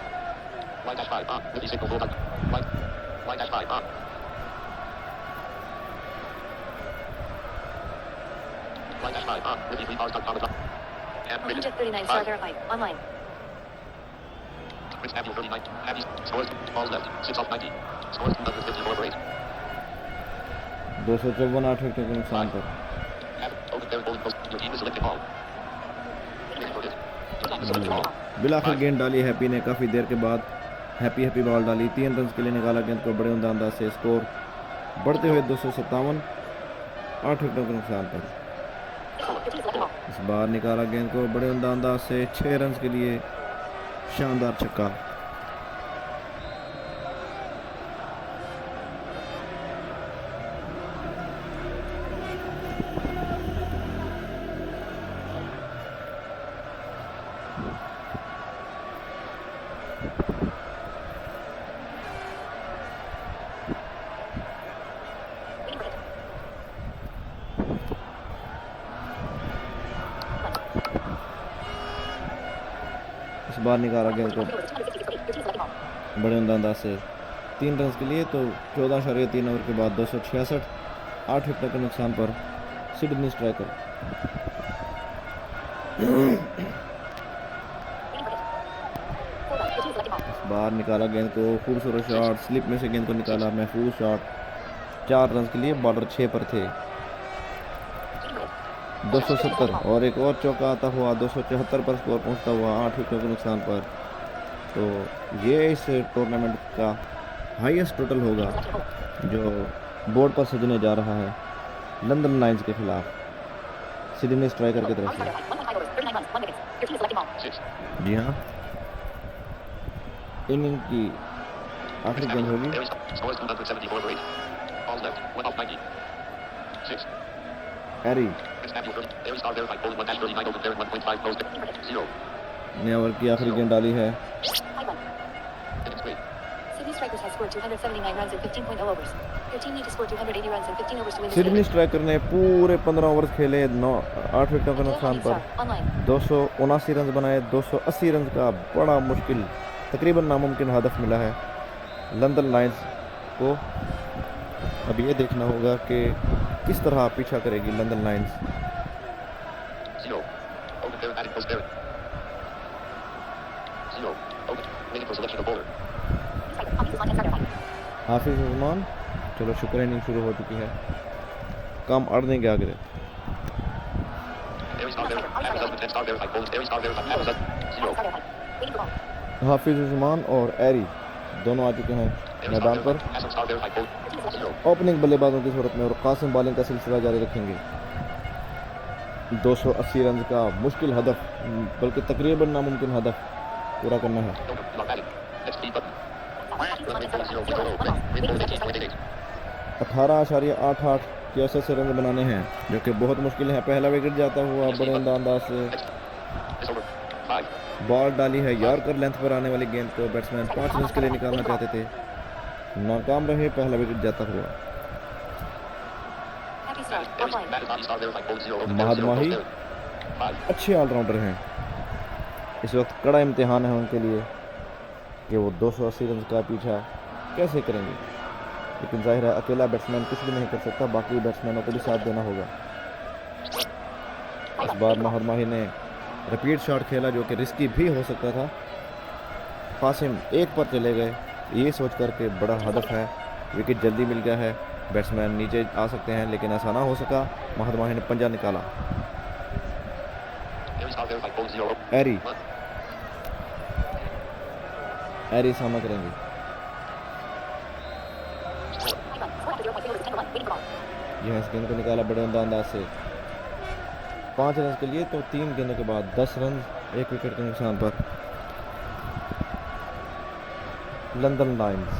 Online. 254, 8 विकेटों के नुकसान पर। बिलाखिर गेंद डाली हैप्पी ने, काफ़ी देर के बाद हैप्पी बॉल डाली। 3 रन के लिए निकाला गेंद को बड़े अंदाज से। स्कोर बढ़ते हुए 257, 8 विकेटों के नुकसान पर। इस बार निकाला गेंद को बड़े अंदाज से 6 रन के लिए। शानदार छक्का। इस बार निकाला गया तो बड़े अंदाज से 3 रन के लिए। तो 14.3 ओवर के बाद 266, 8 विकेट के नुकसान पर सिडनी स्ट्राइकर। इस बार निकाला गेंद को, खूबसूरत शॉट, स्लिप में से गेंद को निकाला, महफूज शॉट, 4 रन के लिए। बॉलर 6 पर थे। 270 और एक और चौका आता हुआ 274 पर स्कोर पहुंचता हुआ 8 विकेटों के नुकसान पर। तो ये इस टूर्नामेंट का हाईएस्ट टोटल होगा जो बोर्ड पर सजने जा रहा है लंदन लायंस के खिलाफ सिडनी स्ट्राइकर की तरफ से। जी हाँ, इनिंग की आखिरी गेंद होगी। एरी ने ओवर की आखिरी गेंद डाली है। Strikers has scored 279 runs in 15.0 overs. Your team need to score 280 runs in 15 overs to win this Sydney game. Striker ने पूरे 15 ओवर खेले 8 विकेटों के Kill हाँ नुकसान Hockey पर Star online. 279 रन बनाए। 280 रन का बड़ा मुश्किल तकरीबन नामुमकिन हदफ मिला है लंदन लायंस को। अब ये देखना होगा कि किस तरह पीछा करेगी London Lions. Zero. Over there, batting goes there. Zero. Over. Waiting for selection of bowler. Striker, Hockey content starter five. हाफिज उस्मान, चलो शुक्र इनिंग शुरू हो चुकी है, काम अड़ने के आगे। There is star there. Happens up with 10 star there. I bowls. There is star there. Happens up. Zero. Starter five. Waiting for ball. हाफिज उस्मान और एरी दोनों आ चुके हैं There is star मैदान पर। there. Has some star there. I bowl. Zero. Opening बल्लेबाजों की सूरत में और कासिम बॉलिंग का सिलसिला जारी रखेंगे। 280 रन का मुश्किल हदफ, बल्कि तकरीबन नामुमकिन हदफ पूरा करना है। No, not batting. Let's keep button. Hockey Run content rate starter 0. five. Zero. Win One goal ball. 88. 18.88 की औसत से रन बनाने हैं, जो कि बहुत मुश्किल है। पहला विकेट जाता हुआ बड़े अंदाज से It's over. 5. बॉल डाली है यॉर्कर लेंथ पर आने वाली गेंद को बैट्समैन 5 रन के लिए निकालना चाहते थे, नाकाम रहे। पहला विकेट जाता हुआ। Happy Star There is online. batting Hockey star there. I bowl. Zero. Over there. Mahad 0 Mahi goes there. 5. अच्छे ऑलराउंडर हैं। इस वक्त कड़ा इम्तिहान है उनके लिए कि वो 280 रन का पीछा कैसे करेंगे, लेकिन जाहिर है अकेला बैट्समैन कुछ भी नहीं कर सकता, बाकी बैट्समैनों को भी साथ देना होगा। इस बार महद माही ने रिपीट शॉट खेला जो कि रिस्की भी हो सकता था। कासिम एक पर चले गए, ये सोच कर के बड़ा हदफ है, विकेट जल्दी मिल गया है, बैट्समैन नीचे आ सकते हैं, लेकिन ऐसा ना हो सका। महद माही ने पंजा निकाला। There is star there. I bowl. Zero. एरी 1. एरी सामना करेंगे। Score after 0.3 overs. 10 to 1. Waiting for ball. यह इस गेंद को निकाला बड़े अंदाज से 5 रन के लिए, तो 3 गेंदों के बाद 10 रन 1 विकेट के नुकसान पर London Lions.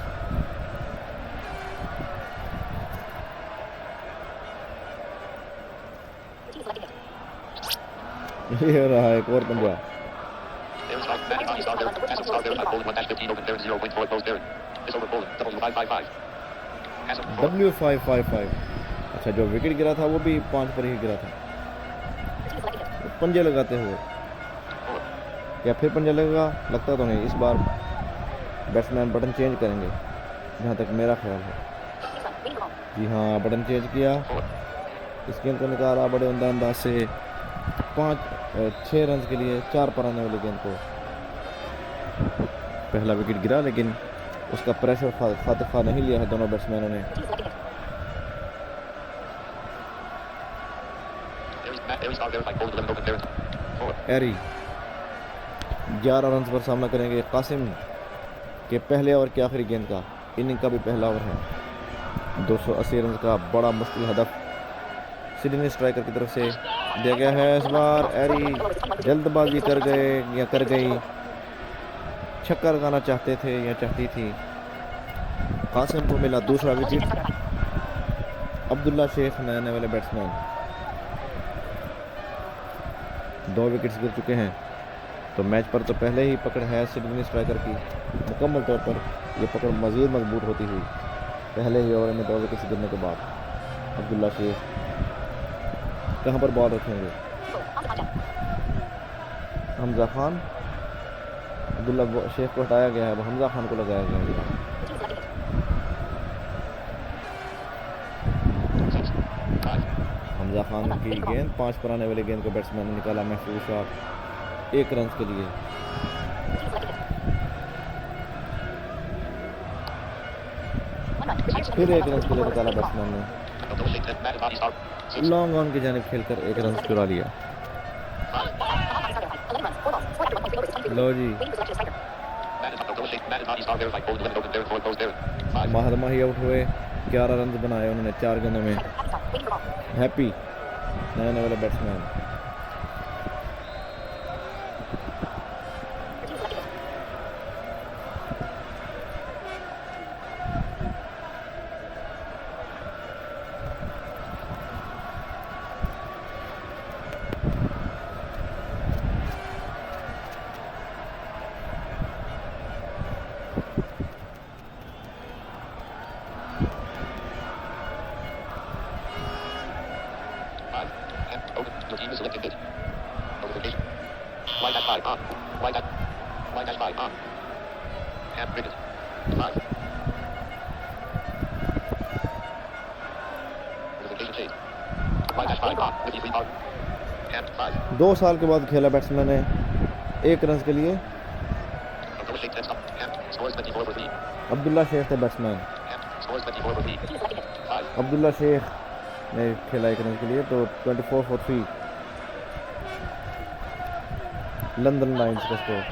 Your team is selecting it. ये रहा एक और पंजा। There is batting Hockey star there. Has some star there. I bowl. 1-15 over there. 0.4 goes there. It's over. Bowler. W555. Has some. W555। अच्छा, जो विकेट गिरा था वो भी 5 पर ही गिरा था। Your team is selecting it. पंजे लगाते हुए, क्या फिर पंजा लगेगा? लगता तो नहीं। इस बार बैट्समैन बटन चेंज करेंगे, जहाँ तक मेरा ख्याल है। Next one. Waiting for ball. जी हाँ, बटन चेंज किया। इस गेंद को निकाला बड़े अंदाज से 6 रन के लिए, 4 पर आने वाली गेंद को। पहला विकेट गिरा, लेकिन उसका प्रेशर खातिर खा नहीं लिया है दोनों बैट्समैनों ने। Your team is selecting it. There is star there. I bowl. 11 over there. 4. Eri 11 run पर सामना करेंगे कासिम के पहले ओवर की आखिरी गेंद का। इनिंग का भी पहला ओवर है। 280 रन का बड़ा मुश्किल हदफ सिडनी स्ट्राइकर की तरफ से दिया गया है। इस बार एरी जल्दबाजी कर गए या कर गई, छक्का लगाना चाहते थे या चाहती थी। कासिम को मिला दूसरा विकेट। अब्दुल्ला शेख नए वाले बैट्समैन, 2 विकेट्स गिर चुके हैं, तो मैच पर तो पहले ही पकड़ है सिडनी स्ट्राइकर की। मुकम्मल तौर पर ये पकड़ मज़ीद मजबूत होती हुई पहले ही ओवर में 2 विकेट्स गिरने के बाद। अब्दुल्ला शेख कहाँ पर बॉल रखेंगे? हमजा खान। अब्दुल्ला शेख को हटाया गया है, अब हमजा खान को लगाया गया है। हमजा खान की गेंद 5 पर आने वाली गेंद को बैट्समैन ने निकाला महफूज शॉट 1 रन के लिए। फिर 1 रन के लिए निकाला बैट्समैन ने। लॉन्ग ऑन की जानिब खेलकर 1 रन चुरा लिया। लो जी, महद माही आउट हुए। 11 रन बनाए उन्होंने 4 गेंदों में। हैप्पी नए वाले batsman. Camp cricket. 5. Notification chase. 5-5 bar. 53 bar. Camp 5. 2 साल के बाद खेला बैट्समैन ने 1 रन के लिए। Abdullah Sheikh 10 stop. Camp scores 24 over 3. Abdullah Sheikh थे batsman. Camp scores 24 over 3. 5. Abdullah Sheikh ने खेला 1 रन के लिए, तो 24 for 3 लंदन लायंस का स्कोर।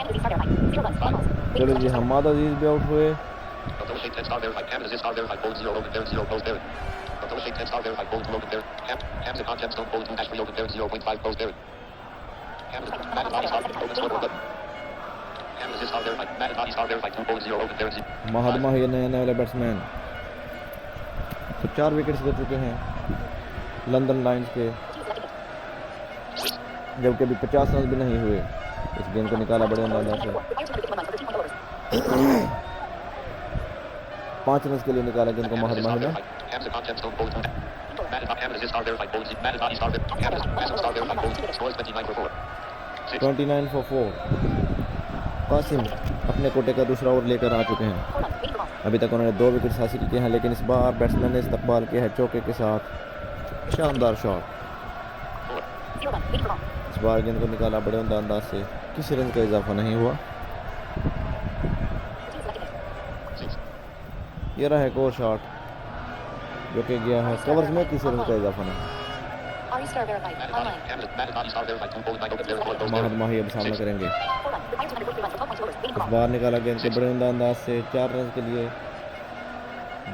चलो जी, हमाद अजीज भी आउट हुए। Abdullah Sheikh 10 star verified. Camp is star verified. Bold 0 open there 0 close there. Abdullah Sheikh 10 star verified. Bold 2 open there. Camp is a content stone bold 2 dash 3 open there 0.5 close there. Camp is Matt Body star open score button. Camp is star verified. Matt Body star verified 2 bold 0 open there 0. महद माही नए वाले batsman, तो 4 wickets गिर चुके हैं London Lions के, जबकि अभी 50 run भी नहीं हुए। इस गेंद को निकाला बड़े अंदाज से, 5 रन के लिए निकाला गेंद को महद माही ने। Camp is a content stone bold 2. Camp is star verified. Bold 0. Matt Body star verified. Camp is star verified. Bold scores 29 for 4. 29 for 4। Qasim अपने कोटे का दूसरा ओवर लेकर आ चुके हैं। अभी तक उन्होंने 2 विकेट्स हासिल किए हैं, लेकिन इस बार बैट्समैन ने इस्तकबाल किया है चौके के साथ। शानदार शॉट। इस बार गेंद को निकाला बड़े अंदाज से, किसी रन का इजाफा नहीं हुआ। ये रहा एक और शॉट जो कि गया है कवर्स में, किसी रन का इजाफा नहीं। महद माही अब सामना करेंगे। इस बार निकाला गेंद के बड़े अंदाज से 4 रन के लिए।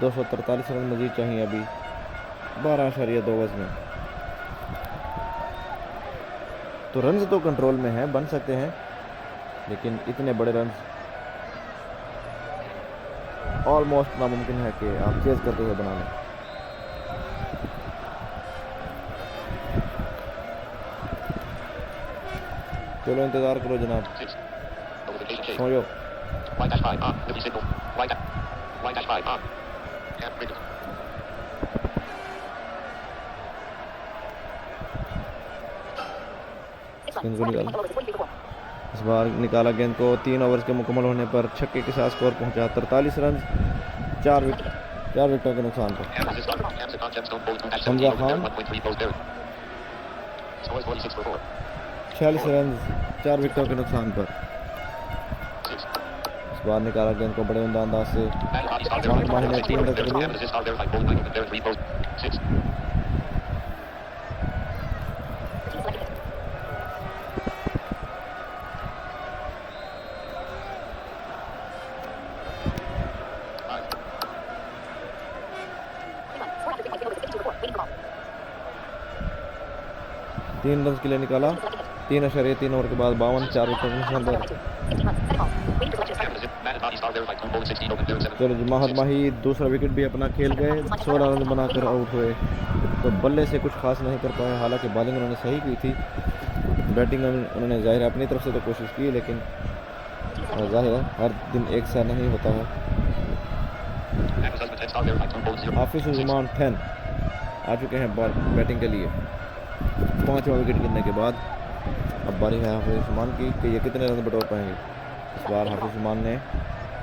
243 रन मजीद चाहिए अभी 12.2 ओवर्स में। तो रन तो कंट्रोल में है, बन सकते हैं, लेकिन इतने बड़े रन ऑलमोस्ट नामुमकिन है कि आप चेज करते हुए बना लें। चलो इंतजार करो जनाब, सोयो। इस बार निकाला गेंद को 3 ओवर्स के मुकम्मल होने पर छक्के के साथ स्कोर पहुंचा 43 रन 4 विकेटों के नुकसान पर। हमजा खान 46 रन 4 विकेटों के नुकसान पर। इस बार निकाला गेंद को बड़े अंदाज से माही ने 3 रन के लिए। तीन रन के लिए निकाला। 3.3 ओवर के बाद 52 4 विकेट के नुकसान पर। चलो जी, महद माही दूसरा विकेट भी अपना खेल गए, 16 रन बनाकर आउट हुए। तो बल्ले से कुछ खास नहीं कर पाए, हालांकि बॉलिंग उन्होंने सही की थी। बैटिंग उन्होंने जाहिर है अपनी तरफ से तो कोशिश की, लेकिन जाहिर है हर दिन एक सा नहीं होता है। हाफिज उस्मान 10 आ चुके हैं बैटिंग के लिए 5वां विकेट गिरने के बाद। अब बारी है हाफिज उस्मान की कि ये कितने रन बटोर पाएंगे। इस बार हाफिज उस्मान ने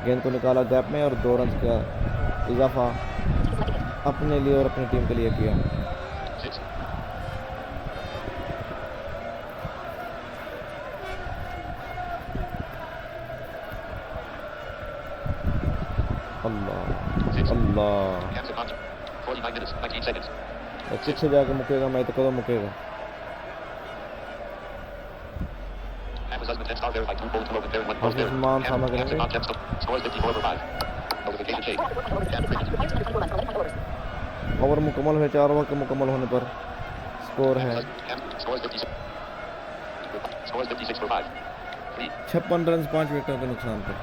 गेंद को निकाला गैप में और 2 रन का इजाफा अपने लिए और अपनी टीम के लिए किया। अल्लाह अल्लाह, पीछे जाके मुकेगा, मैं तो कदम मुकेगा। उस्मान सामना करेंगे। ओवर मुकम्मल है, 4 ओवर के मुकम्मल होने पर स्कोर है 56 रन 5 विकेटों के नुकसान पर।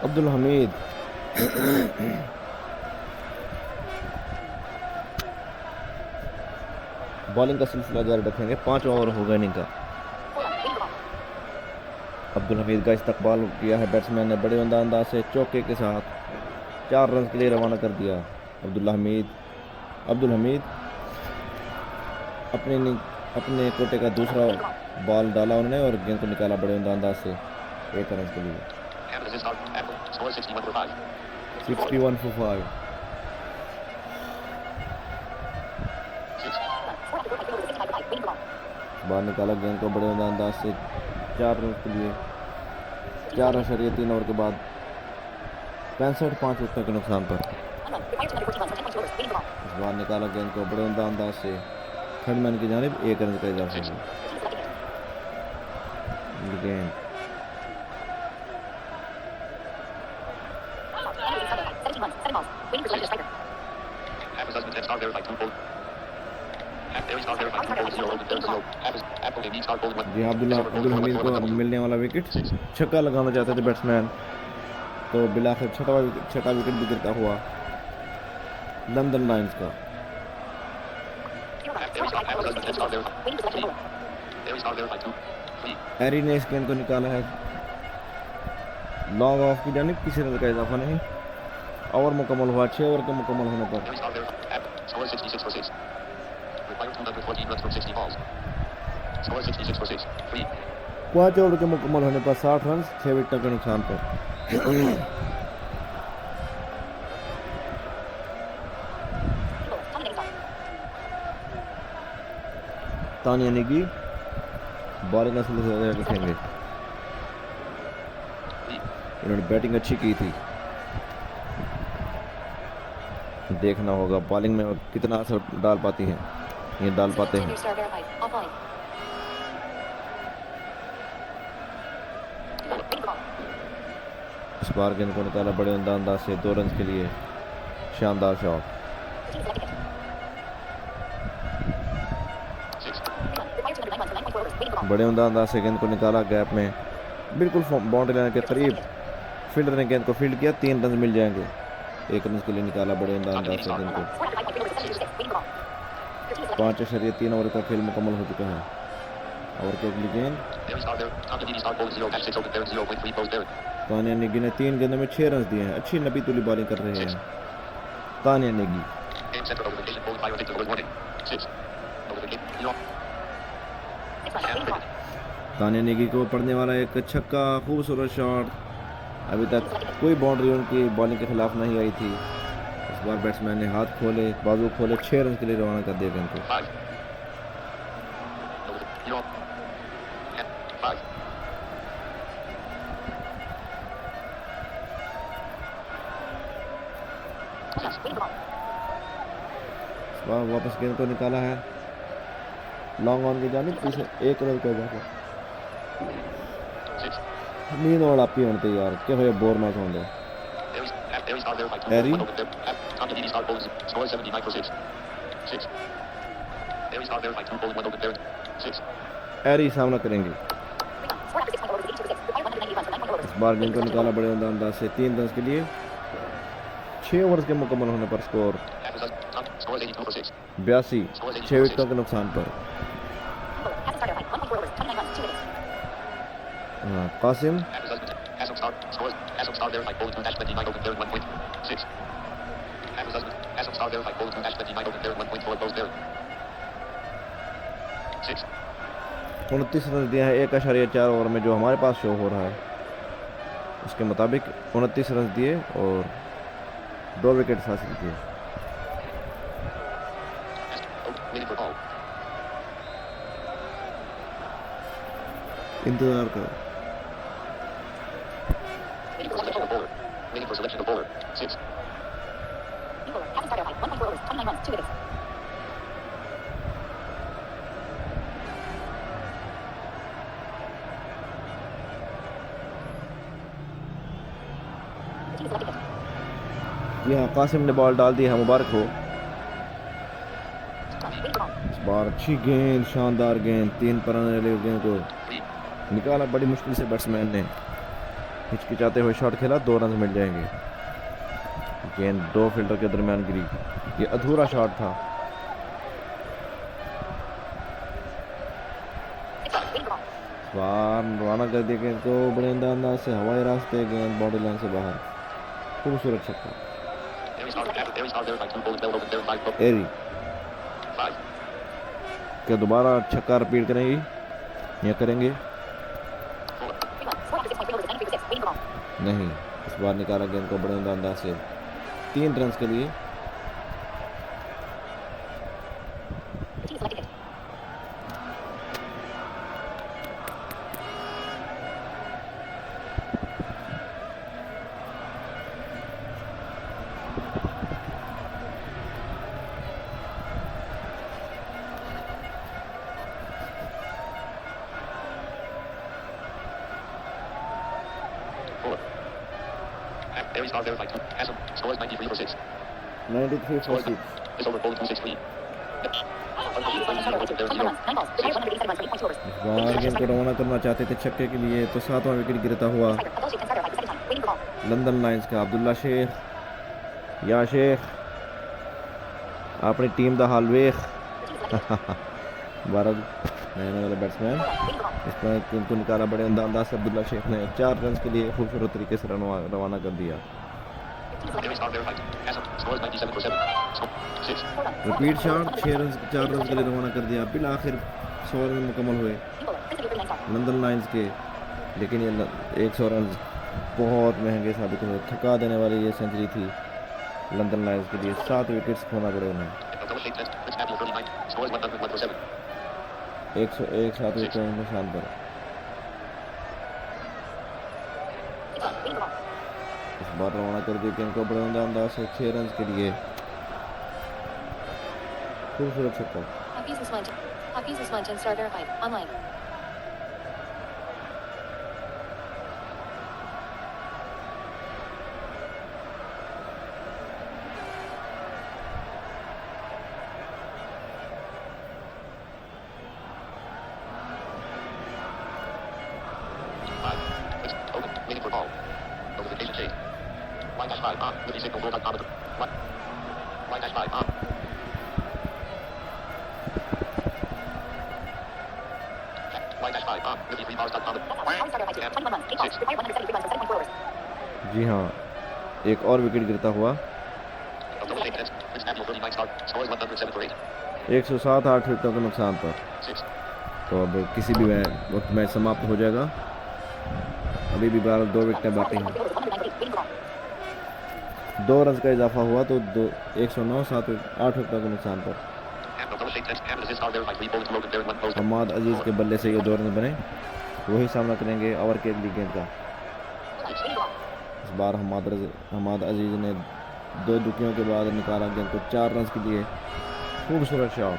अब्दुल हमीद बॉलिंग का सिलसिला जारी रखेंगे। 5 ओवर होगा इनिंग का। अब्दुल अब्दुल हमीद का इस्तकबाल किया है बैट्समैन ने बड़े अंदाज से चौके के साथ, 4 रन के लिए रवाना कर दिया। अब्दुल हमीद अपने कोटे का दूसरा बॉल डाला उन्होंने और गेंद को निकाला बड़े अंदाज से 1 रन के लिए। 61 for 5। बाहर निकाला गेंद को बड़े अंदाज से 4 रन के लिए। 4.3 ओवर के बाद 65 5 विकेट के नुकसान पर बाहर निकाला गेंद को बड़े अंदाज से थर्ड मैन की जानिब 1 रन का इजाफा हुआ। गेंद जी अब्दुल हमीद को मिलने वाला विकेट, छक्का लगाना चाहते थे बैट्समैन, तो बिलाखिर छठा विकेट भी गिरता हुआ लंदन लायंस का। हैरी ने इस गेंद को निकाला है लॉन्ग ऑफ की जानिब, किसी रन का इजाफा नहीं। ओवर मुकम्मल हुआ 6 ओवर के मुकम्मल होने पर। 5 ओवर के मुकम्मल होने पर 60 रन 6 विकेट के नुकसान पर। तानिया निगी बॉलिंग का सिलसिला रखेंगे। इन्होंने बैटिंग अच्छी की थी, देखना होगा बॉलिंग में कितना असर डाल पाती हैं, ये डाल पाते हैं। इस बार गेंद को निकाला बड़े अंदाज से 2 रन के लिए, शानदार शॉट। बड़े अंदाज से गेंद को निकाला गैप में, बिल्कुल बाउंड्री लाइन के करीब फील्डर ने गेंद को फील्ड किया, 3 रन मिल जाएंगे। 1 रन के लिए निकाला बड़े अंदाज से गेंद को। 5.3 ओवर का खेल मुकम्मल हो चुका है। ओवर की अगली गेंद तानिया नेगी ने 3 गेंदों में 6 रन दिए हैं। अच्छी नबी तुली बॉलिंग कर रहे हैं तानिया नेगी। तानिया नेगी को पड़ने वाला एक छक्का, खूबसूरत शॉट। अभी तक कोई बाउंड्री उनकी बॉलिंग के खिलाफ नहीं आई थी। इस बार बैट्समैन ने हाथ खोले, बाजू खोले, 6 रन के लिए रवाना कर दिया गेंद को। वापस गेंद को निकाला है लॉन्ग ऑन की जानिब, पीछे 1 रन का इजाफा। नींद और आपी होने तैयार क्या हो, बोर मत होंगे। हैरी हैरी सामना करेंगे। इस बार गेंद को निकाला बड़े अंदाज से 3 रन के लिए। 6 ओवर के मुकम्मल होने पर स्कोर 82, 6 विकेटों के नुकसान पर। कासिम उनतीस रन दिया है 1.4 ओवर में, जो हमारे पास शो हो रहा है उसके मुताबिक 29 रन दिए और 2 विकेट हासिल किए। इंतजार करो। यहाँ कासिम ने बॉल डाल दी है, मुबारक हो। इस बार अच्छी गेंद, शानदार गेंद, 3 पर आने वाली गेंद को निकाला बड़ी मुश्किल से बैट्समैन ने, हिचकिचाते हुए शॉट खेला, 2 रन मिल जाएंगे। गेंद 2 फील्डर के दरमियान गिरी, ये अधूरा शॉट था। बार रवाना कर दिया गेंद को बड़े अंदाज से हवाई रास्ते, गेंद बॉडी लाइन से बाहर, खूबसूरत छक्का। एरी क्या दोबारा छक्का रिपीट करेंगी या करेंगे? नहीं, इस बार निकाला गेंद को बड़े अंदाज से 3 रन के लिए। Scores 93 for 6. 93 for 6। Is over 263. बार गेंद को रवाना करना चाहते थे छक्के के लिए, तो 7वां विकेट गिरता हुआ लंदन लायंस का अब्दुल्ला शेख। या शेख अपनी टीम का हाल वेख। भारत नए वाले बैट्समैन, इस पर किंतु निकाला बड़े अंदाज से अब्दुल्ला शेख ने 4 रन के लिए खूबसूरत तरीके से रवाना कर दिया। रिपीट शॉट 4 रन के लिए रवाना कर दिया। बिल आखिर 100 रन मुकम्मल हुए लंदन लायंस के, लेकिन ये 100 रन बहुत महंगे साबित हुए। थका देने वाली ये सेंचुरी थी लंदन लायंस के लिए। 7 विकेट्स खोना पड़े उन्हें। 101 7 विकेट निशान पर। इस बार रवाना कर दिया गेंद को बड़े अंदाज से 6 रन के लिए, खूबसूरत छक्का। Hockey's Usmanton starter height online. Waiting for ball. Notification chase. Line dash 5 on. Living signal full timeometer. Line dash 5 on. Line dash 5 on. Living 3 bars timeometer. 6. जी हाँ, एक और विकेट गिरता हुआ 107 8 विकेटों के नुकसान पर। तो अब किसी भी वक्त मैच समाप्त हो जाएगा। अभी भी 2 विकेटें बाकी हैं। 2 रन का इजाफा हुआ तो 109 7 8 विकेटों के नुकसान पर। हमाद अजीज के बल्ले से ये 2 रन बने, वही सामना करेंगे ओवर के अगली गेंद का। इस बार हमाद अजीज ने 2 दुखियों के बाद निकाला गेंद को 4 रन के लिए, खूबसूरत शॉट।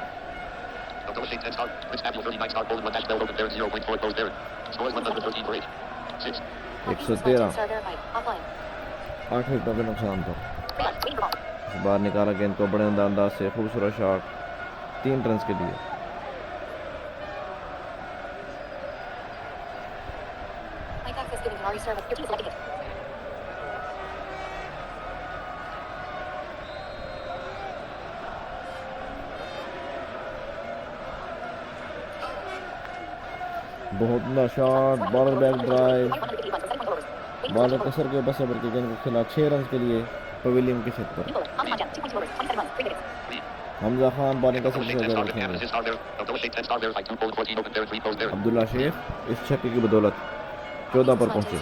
113 8 विकेटों के नुकसान पर। इस बार निकाला गेंद को बड़े अंदाज से, खूबसूरत शॉट 3 रन के लिए। बहुत बड़ा shot, bowler back drive, bowler कसर के बस ओवर के गेंद को खिला 6 रन के लिए पवेलियन की छत पर। हमजा खान बॉलिंग का सबसे ज़्यादा रखेंगे। अब्दुल्ला शेख इस छक्के की बदौलत 14 पर पहुंचे,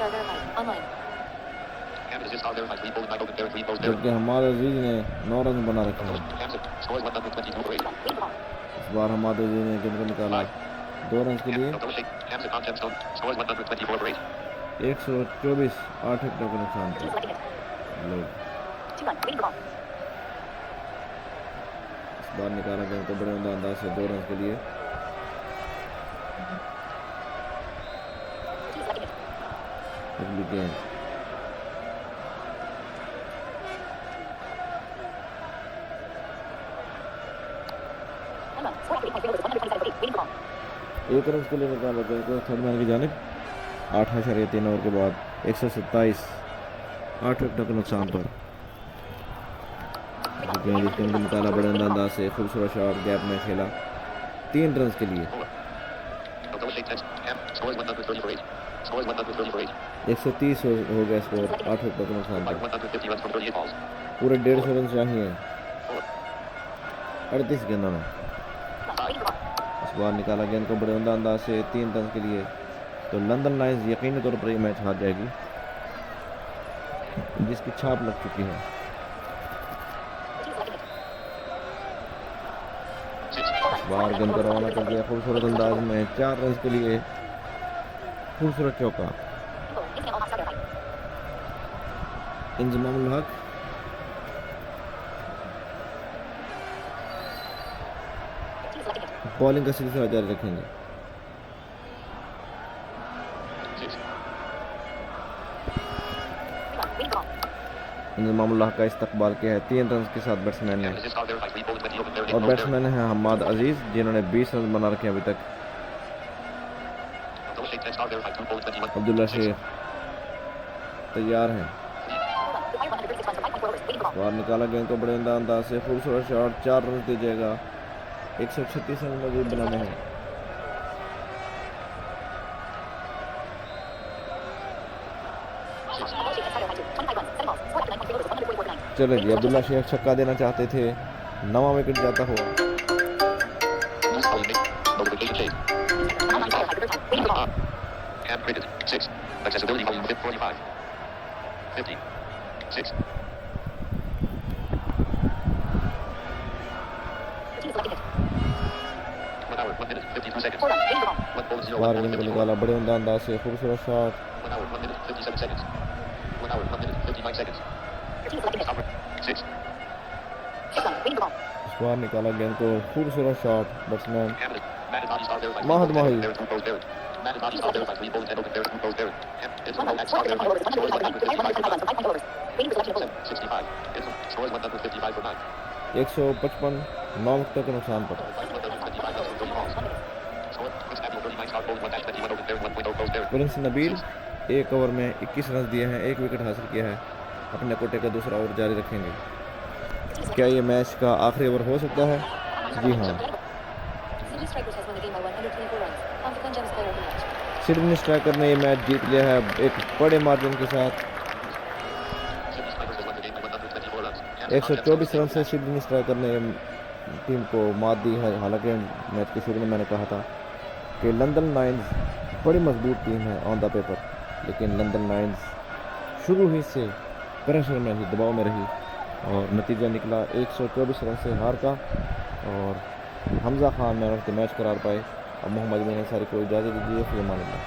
जबकि हमाद अजीज ने 9 रन बना रखे हैं। इस बार हमाद अजीज ने गेंद को निकाला 2 रन के लिए 124 8 विकेटों के नुकसान पर। इस बार निकाला गेंद को बड़े अंदाज से 2 रन के लिए। अगली गेंद एक रन के लिए निकाला गेंद को थर्ड मैन की जानिब। 8.3 ओवर के बाद 127 8 विकेटों के नुकसान पर। गेंद इसके अंदर निकाला बड़े अंदाज से, खूबसूरत शॉट गैप में खेला 3 रन के लिए। Scores 130 for 8. Scores 130 for 8. 130 हो गया स्कोर, 8 विकेटों के नुकसान Like पर। 150 runs from 38 balls. पूरे 150 रन चाहिए 4. 38 गेंदों में। इस बार निकाला गेंद को बड़े उम्दा अंदाज से 3 रन के लिए, तो लंदन लायंस यकीनी तौर पर ये मैच हार जाएगी, जिसकी छाप लग चुकी है। बाहर गेंद को रवाना कर दिया खूबसूरत अंदाज में, 4 रन के लिए खूबसूरत चौका। इंजमामुल हक बॉलिंग का सिलसिला जारी रखेंगे। इंजमामुल हक का इस्तकबाल किया है 3 रन के साथ बैट्समैन ने, और बैट्समैन हैं हम्माद अजीज, जिन्होंने 20 रन बना रखे हैं अभी तक। अब्दुल्ला शेख तैयार हैं, बाहर निकाला गेंद को बड़े अंदाज से, खूबसूरत शॉट, 4 रन दे जाएगा। 136 रन मजीद बनाने हैं। चले जी, अब्दुल्ला शेख छक्का देना चाहते थे, 9वां विकेट जाता हुआ। Accessibility volume 45. 50. 6. बाहर गेंद को निकाला बड़े उम्दा अंदाज से, खूबसूरत shot. 1 hour, 1 minute, 57 seconds. 1 hour, 1 minute, 59 seconds. 6. इस बार निकाला गेंद को, खूबसूरत शॉट, बैट्समैन महद माही। एक सौ 55, 9 विकेटों के नुकसान पर। प्रिंस नबील 1 ओवर में 21 रन दिए हैं, 1 विकेट हासिल किया है, अपने कोटे का दूसरा ओवर जारी रखेंगे। क्या ये मैच का आखिरी ओवर हो सकता है? जी हाँ, सिडनी स्ट्राइकर ने ये मैच जीत लिया है एक बड़े मार्जिन के साथ। 124 रन से सिडनी स्ट्राइकर ने टीम को मात दी है। हालांकि मैच के शुरू में मैंने कहा था कि लंदन लायंस बड़ी मजबूत टीम है ऑन द पेपर, लेकिन लंदन लायंस शुरू ही से प्रेशर में रही, दबाव में रही, और नतीजा निकला 124 रन से हार का, और Hamza Khan man of the match करार पाए। अब मोहम्मद अमीन अंसारी को इजाज़त दीजिए, फिर अमान अल्लाह।